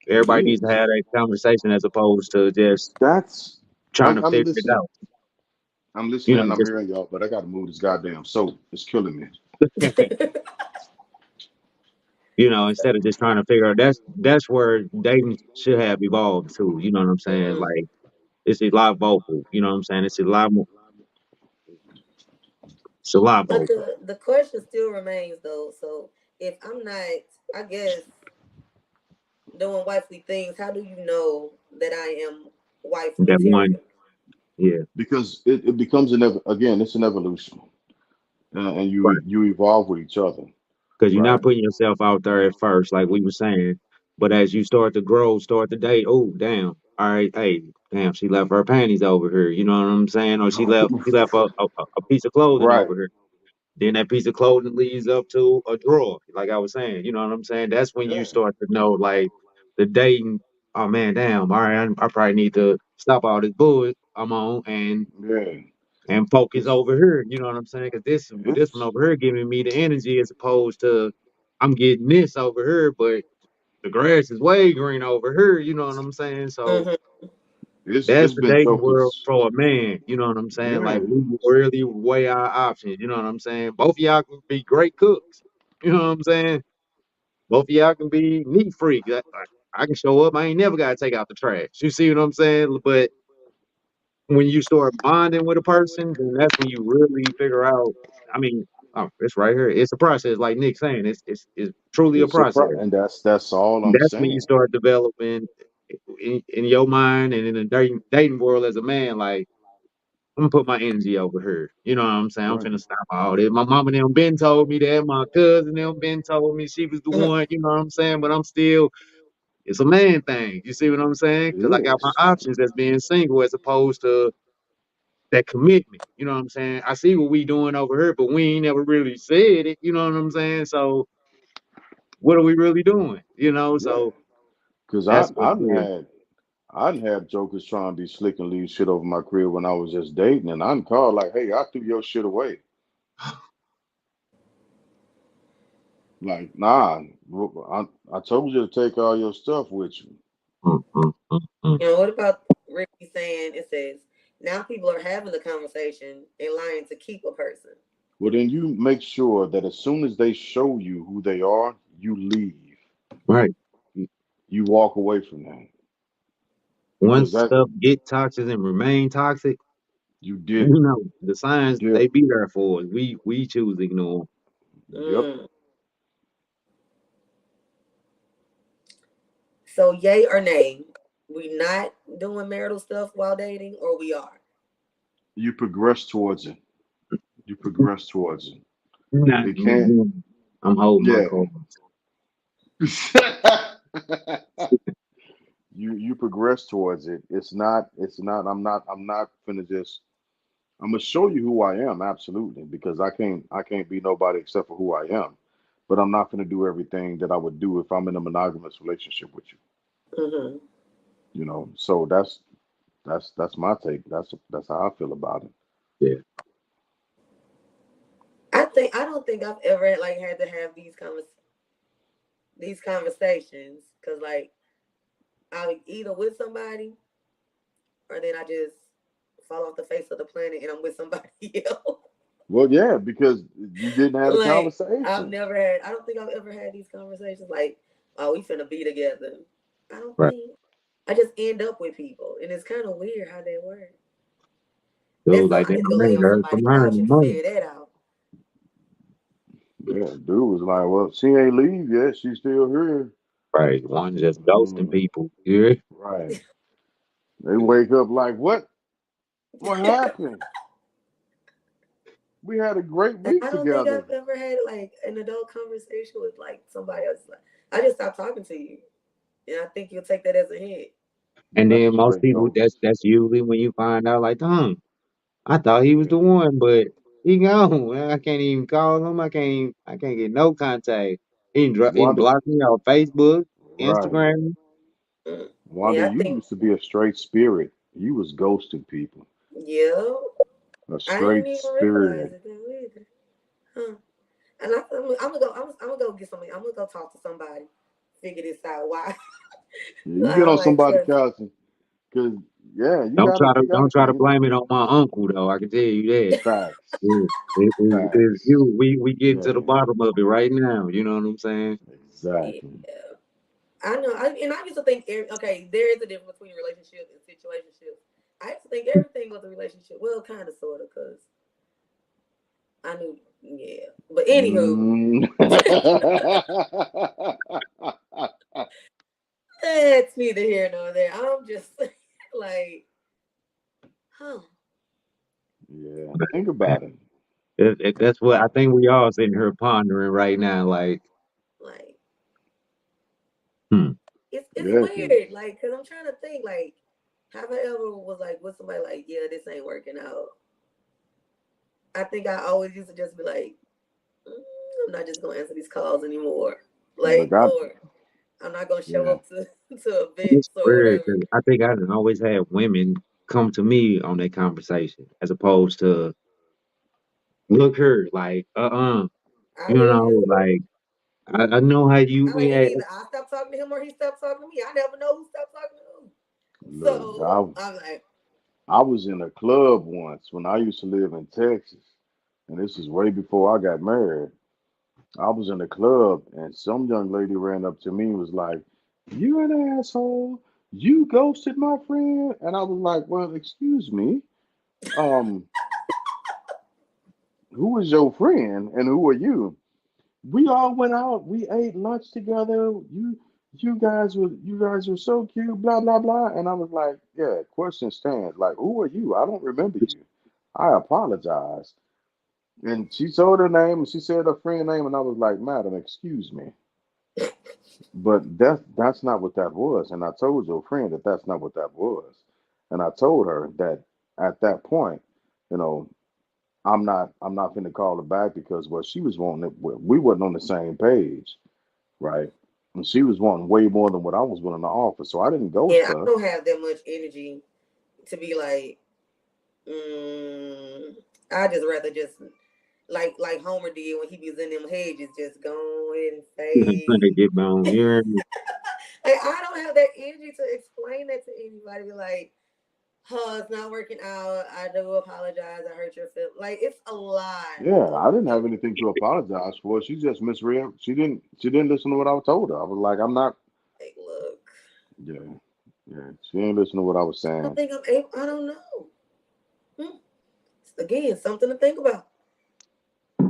It Everybody needs to is. have that conversation as opposed to just That's trying to I'm figure it listen. out. I'm You listening know, and I'm just hearing y'all, but I got to move this goddamn soap. It's killing me. instead of just trying to figure out that's where dating should have evolved to. You know what I'm saying? Mhm. Like it's a lot vocal. You know what I'm saying? It's a lot more. It's a lot But vocal. the question still remains though. So if I'm not, I guess, doing wifely things, how do you know that I am wife That one, material? yeah, Because it becomes again, it's an evolution, and right. you evolve with each other, Because you're not right? putting yourself out there at first, like we were saying. But as you start to grow, start to date, oh damn, all right, hey, damn, she left her panties over here. You know what I'm saying? Or she left a piece of clothing Right. over here. Then that piece of clothing leads up to a drawer, like I was saying. You know what I'm saying? That's when you Yeah. start to know, like, the dating. Oh man, damn. All right, I probably need to stop all this bullshit I'm on Yeah. and focus Because over here. You know what I'm saying? Because this one it's over here giving me the energy as opposed to I'm getting this over here, but the grass is way green over here. You know what I'm saying? So Hmm. that's it's the been dating world focused. for a man. You know what I'm saying? Like Yeah. we really weigh our options. You know what I'm saying? Both of y'all can be great cooks. You know what I'm saying? Both of y'all can be neat freaks. I can show up. I ain't never got to take out the trash. You see what I'm saying? But when you start bonding with a person, then that's when you really figure out. I mean, oh, it's right here. It's a process, like Nick saying. It's truly a process. And that's all I'm That's when you saying. start developing in your mind and in the dating world as a man. Like I'm gonna put my energy over here. You know what I'm saying? I'm Right. finna stop all this. My mama them been told me that. My cousin them been told me she was the Hmm. one. You know what I'm saying? But I'm still. It's a man thing. You see what I'm saying? It Because I got my is. options as being single as opposed to that commitment. You know what I'm saying? I see what we doing over here, but we ain't never really said it. You know what I'm saying? So what are we really doing? Yeah. So Because that's what it is. I didn't have jokers trying to be slick and leave shit over my crib when I was just dating, and I'm called like, hey, I threw your shit away. Like, nah, I told you to take all your stuff with you. Mm, mm, mm, mm. What about Ricky saying it says now people are having the conversation and lying to keep a person. Well, then you make sure that as soon as they show you who they are, you leave. Right. You walk away from that because Once that stuff get toxic and remain toxic, you did it. the signs Yeah. they be there for us. We choose to ignore 'em. Yep. Mm. So yay or nay, we not doing marital stuff while dating, or we are. You progress towards it. You progress towards it. Nah, It can't. I'm holding my Yeah. cards. You progress towards it. It's not. I'm not finna just. I'm gonna show you who I am, absolutely, because I can't be nobody except for who I am. But I'm not gonna do everything that I would do if I'm in a monogamous relationship with you. Hmm. So that's my take. That's how I feel about it. Yeah. I don't think I've ever like had to have these conversations because like I'm either with somebody or then I just fall off the face of the planet and I'm with somebody else. Well, yeah, because you didn't have the Like I've conversation. never had. I don't think I've ever had these conversations. Like, oh, we finna be together. I don't Right. think. I just end up with people, and it's kind of weird how they work. That's Dude, so like I that need to go lay man on heard from somebody's her in couch the and morning. figure that out. Yeah, dude was like, "Well, she ain't leave yet. She's still here." Right. One just ghosting Mm, people. Yeah. right. They wake up like, "What? What happened? We had a great And week I don't think together." I've ever had like an adult conversation with like somebody else. Like, I just stopped talking to you, and I think you'll take that as a hint. And Like a then most straight people ghost. that's usually when you find out like, I thought he was Yeah. the one, but he gone. I can't even call him. I can't get no contact. He Wanda, blocked me on Facebook, right. Instagram. Mm. Wanda, Yeah, I you think. used to be a straight spirit. You was ghosting people. Yeah, A I didn't straight even realize spirit. it though either. Huh. And I'm gonna go. I'm gonna go get somebody. I'm gonna go talk to somebody, figure this out. Why? Yeah, you Like, get I'm on like, somebody's cause couch because Yeah, you gotta Don't try to think blame it on my uncle though. I can tell you that. facts, Yeah, it's facts. you. We getting to the Yeah, bottom of it right now. You know what I'm saying? Yeah, exactly. I know. I used to think, okay, there is a difference between relationships and situationships. I used to think everything was a relationship. Well, kind of, sort of, because I knew, yeah. But anywho, Mm. that's neither here nor there. I'm just like, huh, Yeah, think about it. That's what I think we all sitting here pondering right now. Like, like hmm. it's Yeah, 'cause weird. Like, cause I'm trying to think, like, have I ever was like with somebody like, yeah, this ain't working out. I think I always used to just be like, I'm not just gonna answer these calls anymore. look, Like, or I'm not gonna show yeah, up to It's events or weird whatever. 'cause I think I done always had women come to me on that conversation as opposed to look her like I you know wouldn't. like I know how you I like it react. either I stop talking to him or he stopped talking to me. I never know who stopped talking to who. look, So I'm like, I was in a club once when I used to live in Texas, and this is way before I got married. I was in a club, and some young lady ran up to me and was like, "You an asshole! You ghosted my friend." And I was like, "Well, excuse me. Um, who is your friend, and who are you?" We all went out. We ate lunch together. You guys were so cute. Blah blah blah. And I was like, yeah. Question stands. Like, who are you? I don't remember you. I apologize. And she told her name and she said her friend name, and I was like, madam, excuse me. But that's not what that was. And I told your friend that that's not what that was. And I told her that at that point, you know, I'm not finna call her back because what she was wanting, we wasn't on the same page, right? And she was wanting way more than what I was willing to offer. So I didn't ghost yeah, I her. don't have that much energy to be like, mm, I just rather just like Homer did when he was in them hedges, just go ahead and Trying to fade. get on. You hear me? Like I don't have that energy to explain that to anybody. Be like, huh, it's not working out. I do apologize. I hurt your feelings. Like it's a lot Yeah, of I didn't have feelings. anything to apologize for. She just misread. She didn't listen to what I told her. I was like, I'm not. Like, look, Yeah, yeah. She didn't listen to what I was I don't saying. think I'm able. I don't know. Hmm. Again, something to think about.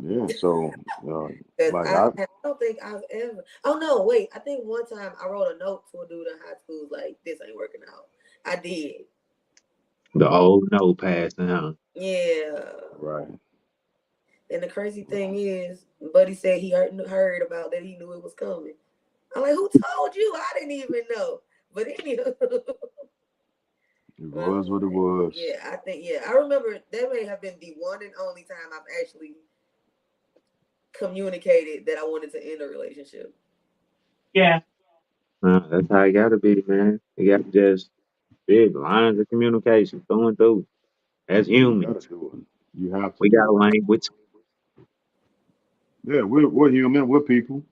Yeah. So, Because like I don't think I've ever. Oh no, wait. I think one time I wrote a note to a dude in high school like, "This ain't working out." I did. The old no pass down. Yeah. right, And the crazy thing right. is, Buddy said he heard about that. He knew it was coming. I'm like, who told you? I didn't even know. But anywho, It I was was what it like, was. yeah, I think I remember that may have been the one and only time I've actually communicated that I wanted to end a relationship. Yeah. That's how it gotta be, man. You got to just big lines of communication going through. As You got to humans, do it. You have to we got a do it. language. Yeah, we're human. We're people.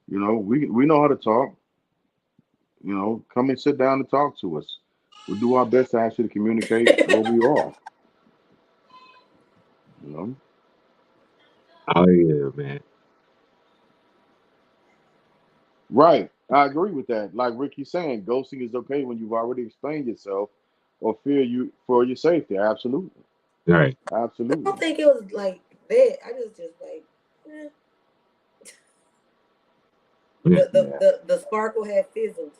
We know how to talk. Come and sit down and talk to us. We'll do our best to actually communicate where we are. You know. Oh yeah, man. Right. I agree with that. Like Ricky's saying, ghosting is okay when you've already explained yourself or fear you for your safety. Absolutely. Right. I don't Absolutely. think it was like that. I just like eh. Yeah. Yeah. The sparkle had fizzled.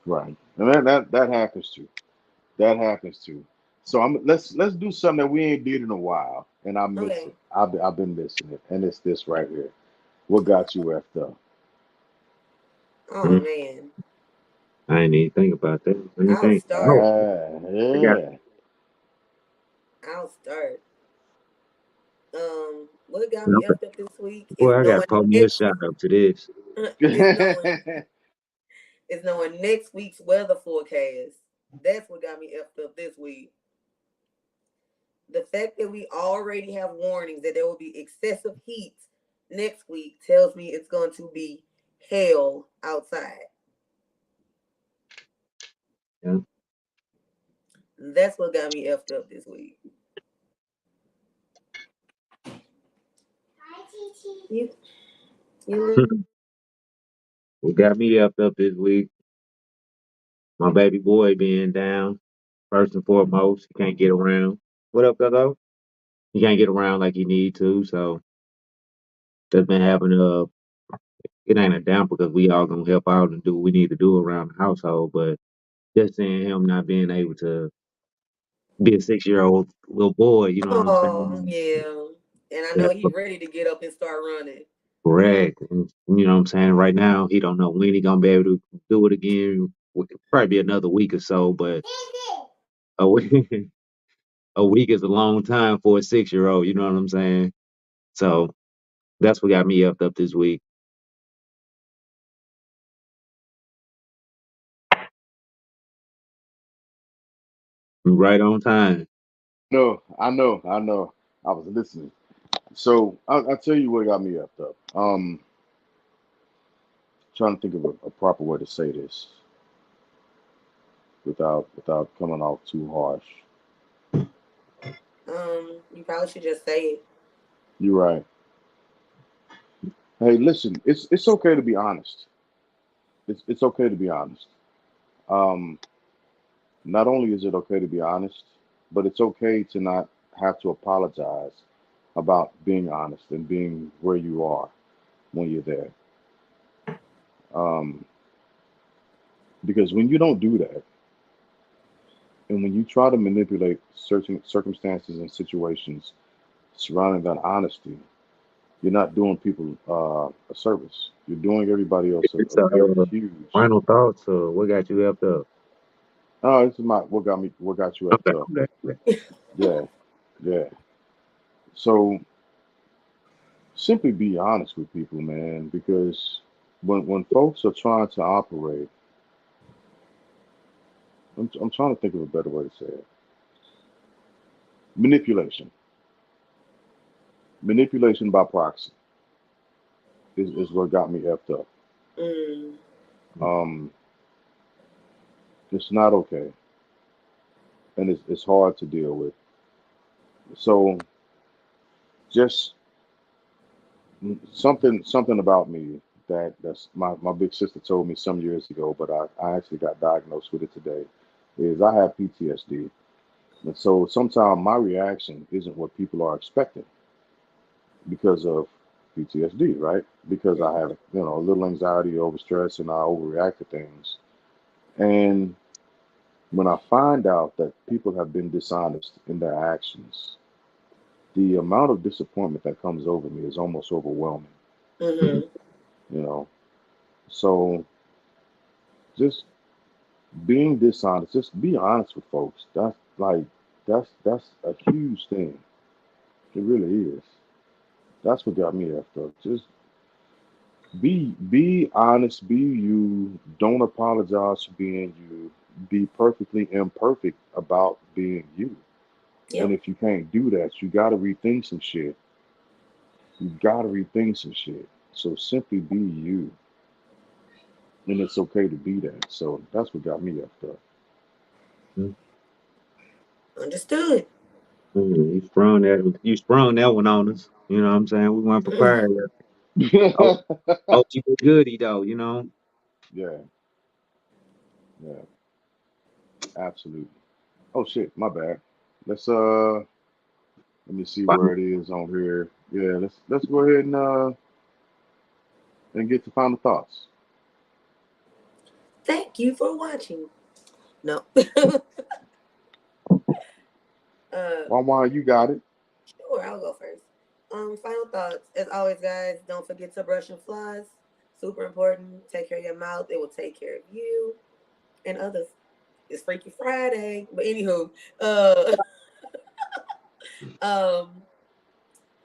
Right. And that happens too. That happens too. So let's do something that we ain't did in a while, and I miss Okay. it. I've been missing it, and it's this right here. What got you effed up? Oh Mhm. man, I didn't even think about that. Let me I'll think. Oh, start. I got Yeah. I'll start. What got me effed up this week boy, is I got to knowing pull me a next shot up to this. is Yeah. knowing is knowing next week's weather forecast. That's what got me effed up this week. The fact that we already have warnings that there will be excessive heat next week tells me it's going to be hell outside. Yeah. That's what got me effed up this week. You, you What got me up this week? My baby boy being down. First and foremost, he can't get around. What up, Coco? He can't get around like he need to, so that's been having a. It ain't a down because we all gonna help out and do what we need to do around the household, but just seeing him not being able to be a 6-year-old little boy, you know what I'm Oh, saying? yeah. And I know That's he ready to get up and start running. correct. And you know what I'm saying? Right now, he don't know when he gonna be able to do it again. Probably be another week or so, but a week, a week is a long time for a 6-year-old. You know what I'm saying? So that's what got me up this week. Right on time. No, I know. I was listening. So I'll tell you what got me up. Trying to think of a proper way to say this without coming off too harsh. You probably should just say it. You're right. Hey, listen, it's okay to be honest. It's okay to be honest. Um, Not only is it okay to be honest, but it's okay to not have to apologize about being honest and being where you are when you're there. Um, because when you don't do that, and when you try to manipulate certain circumstances and situations surrounding that honesty, you're not doing people a service. You're doing everybody else It's a very huge. final thoughts. What got you up? Oh, this is my what got you up Okay, to. okay, okay. Yeah, yeah. So simply be honest with people, man, because when folks are trying to operate, I'm trying to think of a better way to say it. Manipulation, manipulation by proxy is what got me effed up. Mm. Um, it's not okay, and it's hard to deal with. So just something about me that's my big sister told me some years ago, but I actually got diagnosed with it today. Is I have PTSD, and so sometimes my reaction isn't what people are expecting because of PTSD, right? Because I have, a little anxiety over stress and I overreact to things. And when I find out that people have been dishonest in their actions, the amount of disappointment that comes over me is almost overwhelming, Mm-hmm. you know. So just being dishonest, just be honest with folks. That's a huge thing. It really is. That's what got me after. Just be honest, be you. Don't apologize for being you. Be perfectly imperfect about being you. And Yep. if you can't do that, you gotta rethink some shit. You gotta rethink some shit. So simply be you. And it's okay to be that. So that's what got me after. Understood. You sprung that one on us. You know what I'm saying? We weren't prepared. Oh, oh, you were goody though. Yeah, yeah, absolutely. Oh shit, my bad. Let's let me see where Final, it is on here. Yeah, let's go ahead and get to final thoughts. Thank you for watching. No. uh, Why you got it. sure, I'll go first. Final thoughts. As always, guys, don't forget to brush and floss. Super important. Take care of your mouth. It will take care of you and others. It's Freaky Friday. But anywho, uh um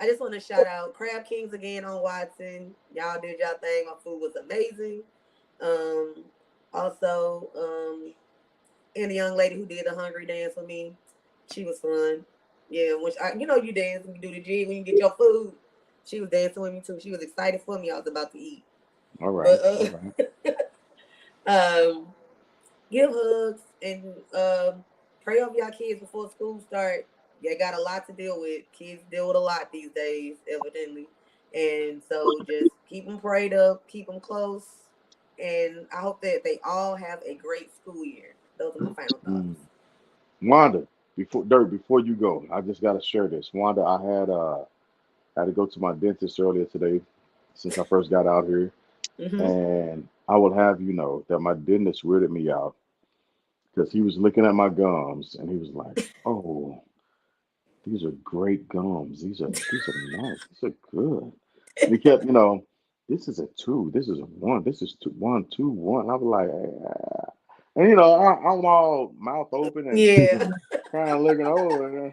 I just want to shout out Crab Kings again on Watson. Y'all did y'all thing. My food was amazing. Um, also, and the young lady who did the hungry dance with me, she was fun. Yeah, which you dance and you do the jig when you get your food. She was dancing with me too. She was excited for me. I was about to eat, All right, but all right. um, give hugs and pray over y'all kids before school start. They got a lot to deal with. Kids deal with a lot these days, evidently. And so just keep them prayed up, keep them close. And I hope that they all have a great school year. Those are my final thoughts. Wanda, before you go, I just gotta share this. Wanda, I had to go to my dentist earlier today since I first got out here. Mm-hmm. And I will have you know that my dentist weirded me out because he was looking at my gums and he was like, "Oh, these are great gums. These are nice. These are good." And he kept, this is a two. This is a one. This is two, one, two, one. I was like, and I'm all mouth open and Yeah. kind of looking over, and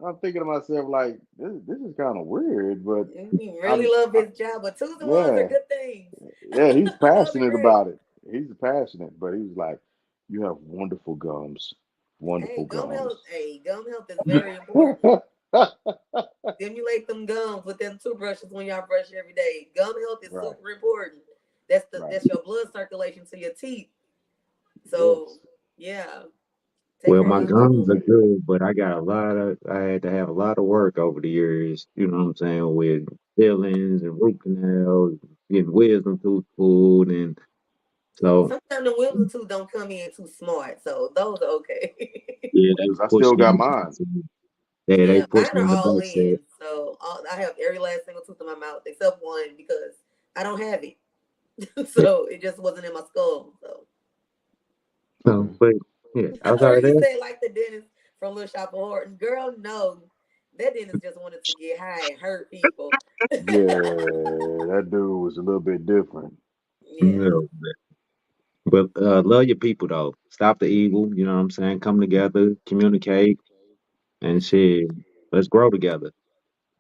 I'm thinking to myself like, this is kind of weird, but He really I'm, love I, his job, but twos and ones are yeah, good things. yeah, he's They'll be passionate great. about it. He's passionate, but he was like, "You have wonderful gums, wonderful gums." Gum health is very important. Stimulate them gums with them toothbrushes when y'all brush every day. Gum health is Right, super important. That's right. that's your blood circulation to your teeth. So Yes. yeah, take Well, care of my your gums gums. are good, but I had to have a lot of work over the years, you know what I'm saying, with fillings and root canals, getting wisdom tooth pulled. And so, Sometimes the wisdom tooth don't come in too smart, so those are okay. yeah, they Because I pushed still me in got the mine. back. Yeah, they Yeah, pushed mine me are in the all back. Said, in, so I have every last single tooth in my mouth except one because I don't have it, so it just wasn't in my skull. So so, Okay. but yeah, I outside of heard you that, say like the dentist from Little Shop of Horton. Girl, no, that dentist just wanted to get high and hurt people. Yeah, that dude was a little bit different. Yeah, no. But love your people though. Stop the evil. You know what I'm saying? Come together, communicate, and shit. Let's grow together.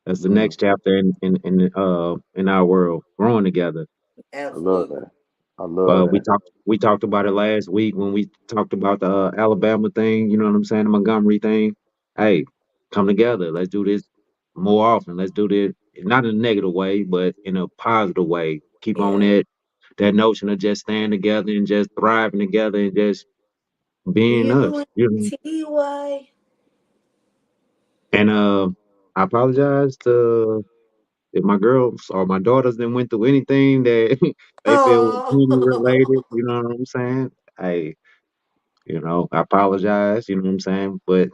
That's the Yeah, next chapter in our world, growing together. I love absolutely. that. I love that. We talked about it last week when we talked about the Alabama thing. You know what I'm saying? The Montgomery thing. Hey, come together. Let's do this more often. Let's do this not in a negative way, but in a positive way. Keep on Yeah. that notion of just staying together and just thriving together and just being us. You know? UNTY. And I apologize to if my girls or my daughters then went through anything that they feel was any Oh, related. You know what I'm saying? Hey, I apologize. You know what I'm saying? But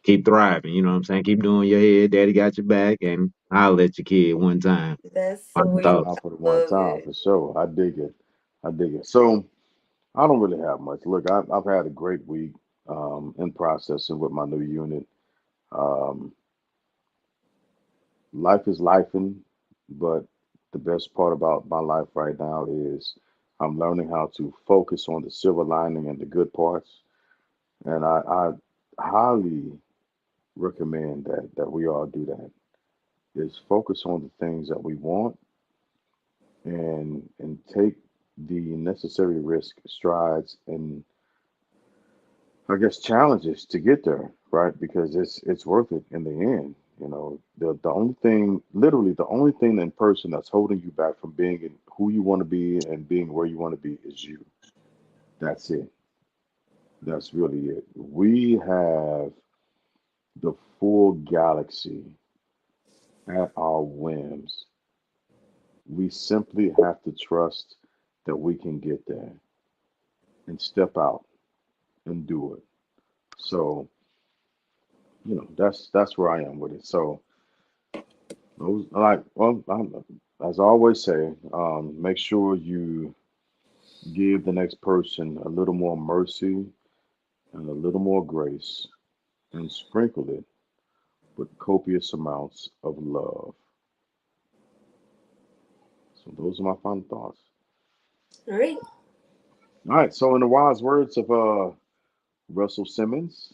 keep thriving. You know what I'm saying? Keep doing your head. Daddy got your back, and I'll let your kid one time. that's Final One sweet. time thoughts. for the I one love time it. for sure. I dig it. I dig it. So I don't really have much. Look, I've had a great week in processing with my new unit. Um, Life is lifing, but the best part about my life right now is I'm learning how to focus on the silver lining and the good parts. And I highly recommend that we all do that. Is focus on the things that we want and take the necessary risk strides and I guess challenges to get there, right? Because it's worth it in the end. The only thing, literally, the only thing in person that's holding you back from being in who you want to be and being where you want to be is you. That's it. That's really it. We have the full galaxy at our whims. We simply have to trust that we can get there and step out and do it. So, that's where I am with it. So, those like well, as I always say, make sure you give the next person a little more mercy and a little more grace, and sprinkle it with copious amounts of love. So those are my final thoughts. All right. All right. So in the wise words of Russell Simmons,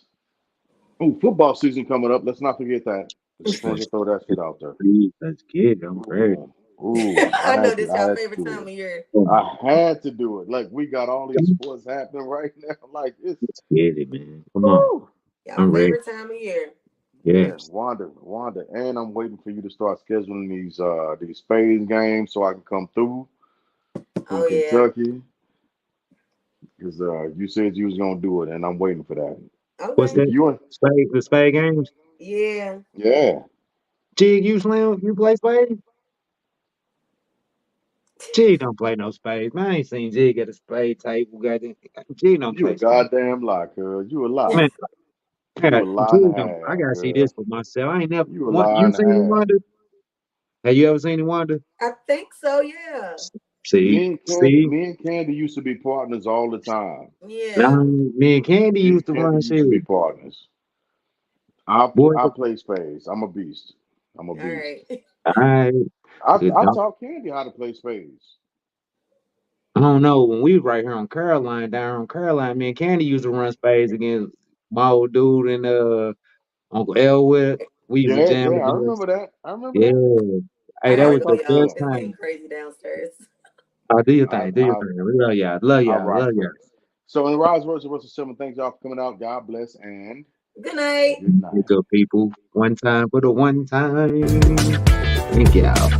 oh, football season coming up. Let's not forget that. Just wanted Let's to throw that shit out there. let's get it. I'm ready. Ooh, ooh, I I know had to, this I y'all had to favorite do time it. of year. I had to do it. Like we got all these sports happening right now. Like it's Let's get it, man. Come on. woo. Y'all I'm ready. favorite time of year. Yeah, Yes. Wanda, and I'm waiting for you to start scheduling these spades games so I can come through from Oh yeah. Kentucky because you said you was gonna do it, and I'm waiting for that. What's Okay. that? You and Spade, the spade games? Yeah. yeah, Jig, you slam? You play spades? Jig don't play no spades. Man, I ain't seen Jig at a spade table. Goddamn. Jig don't you a play spades. goddamn lie, cuz. You a lie. Man, You a lie and a Jig don't. I half, gotta see cuz. this for myself. I ain't never. You a lie You and a seen him half. Wonder? Have you ever seen him Wonder? I think so, yeah. See, see. Me and Candy used to be partners all the time. Yeah. Now, me and Candy Me used and to Candy run used to be shit. partners. Boy, I play spades. I'm a beast. I'm a All beast. right. I good I dog. taught Candy how to play spades. I don't know. When we was right here on Caroline, down on Caroline, me and Candy used to run spades against my old dude and Uncle Elwood. We used to Yeah, jam yeah, I together. remember that. I remember Yeah. that. Hey, I that I gotta was go, the taught you y'all. best that. It's getting time. crazy downstairs. Oh, do your I thing. Do your I thing. We love y'all. Love I y'all. rock Love with y'all. it. So in Rise versus Russell 7, thanks y'all for coming out. God bless and Good night. good You night. good people. One time for the one time. Thank y'all.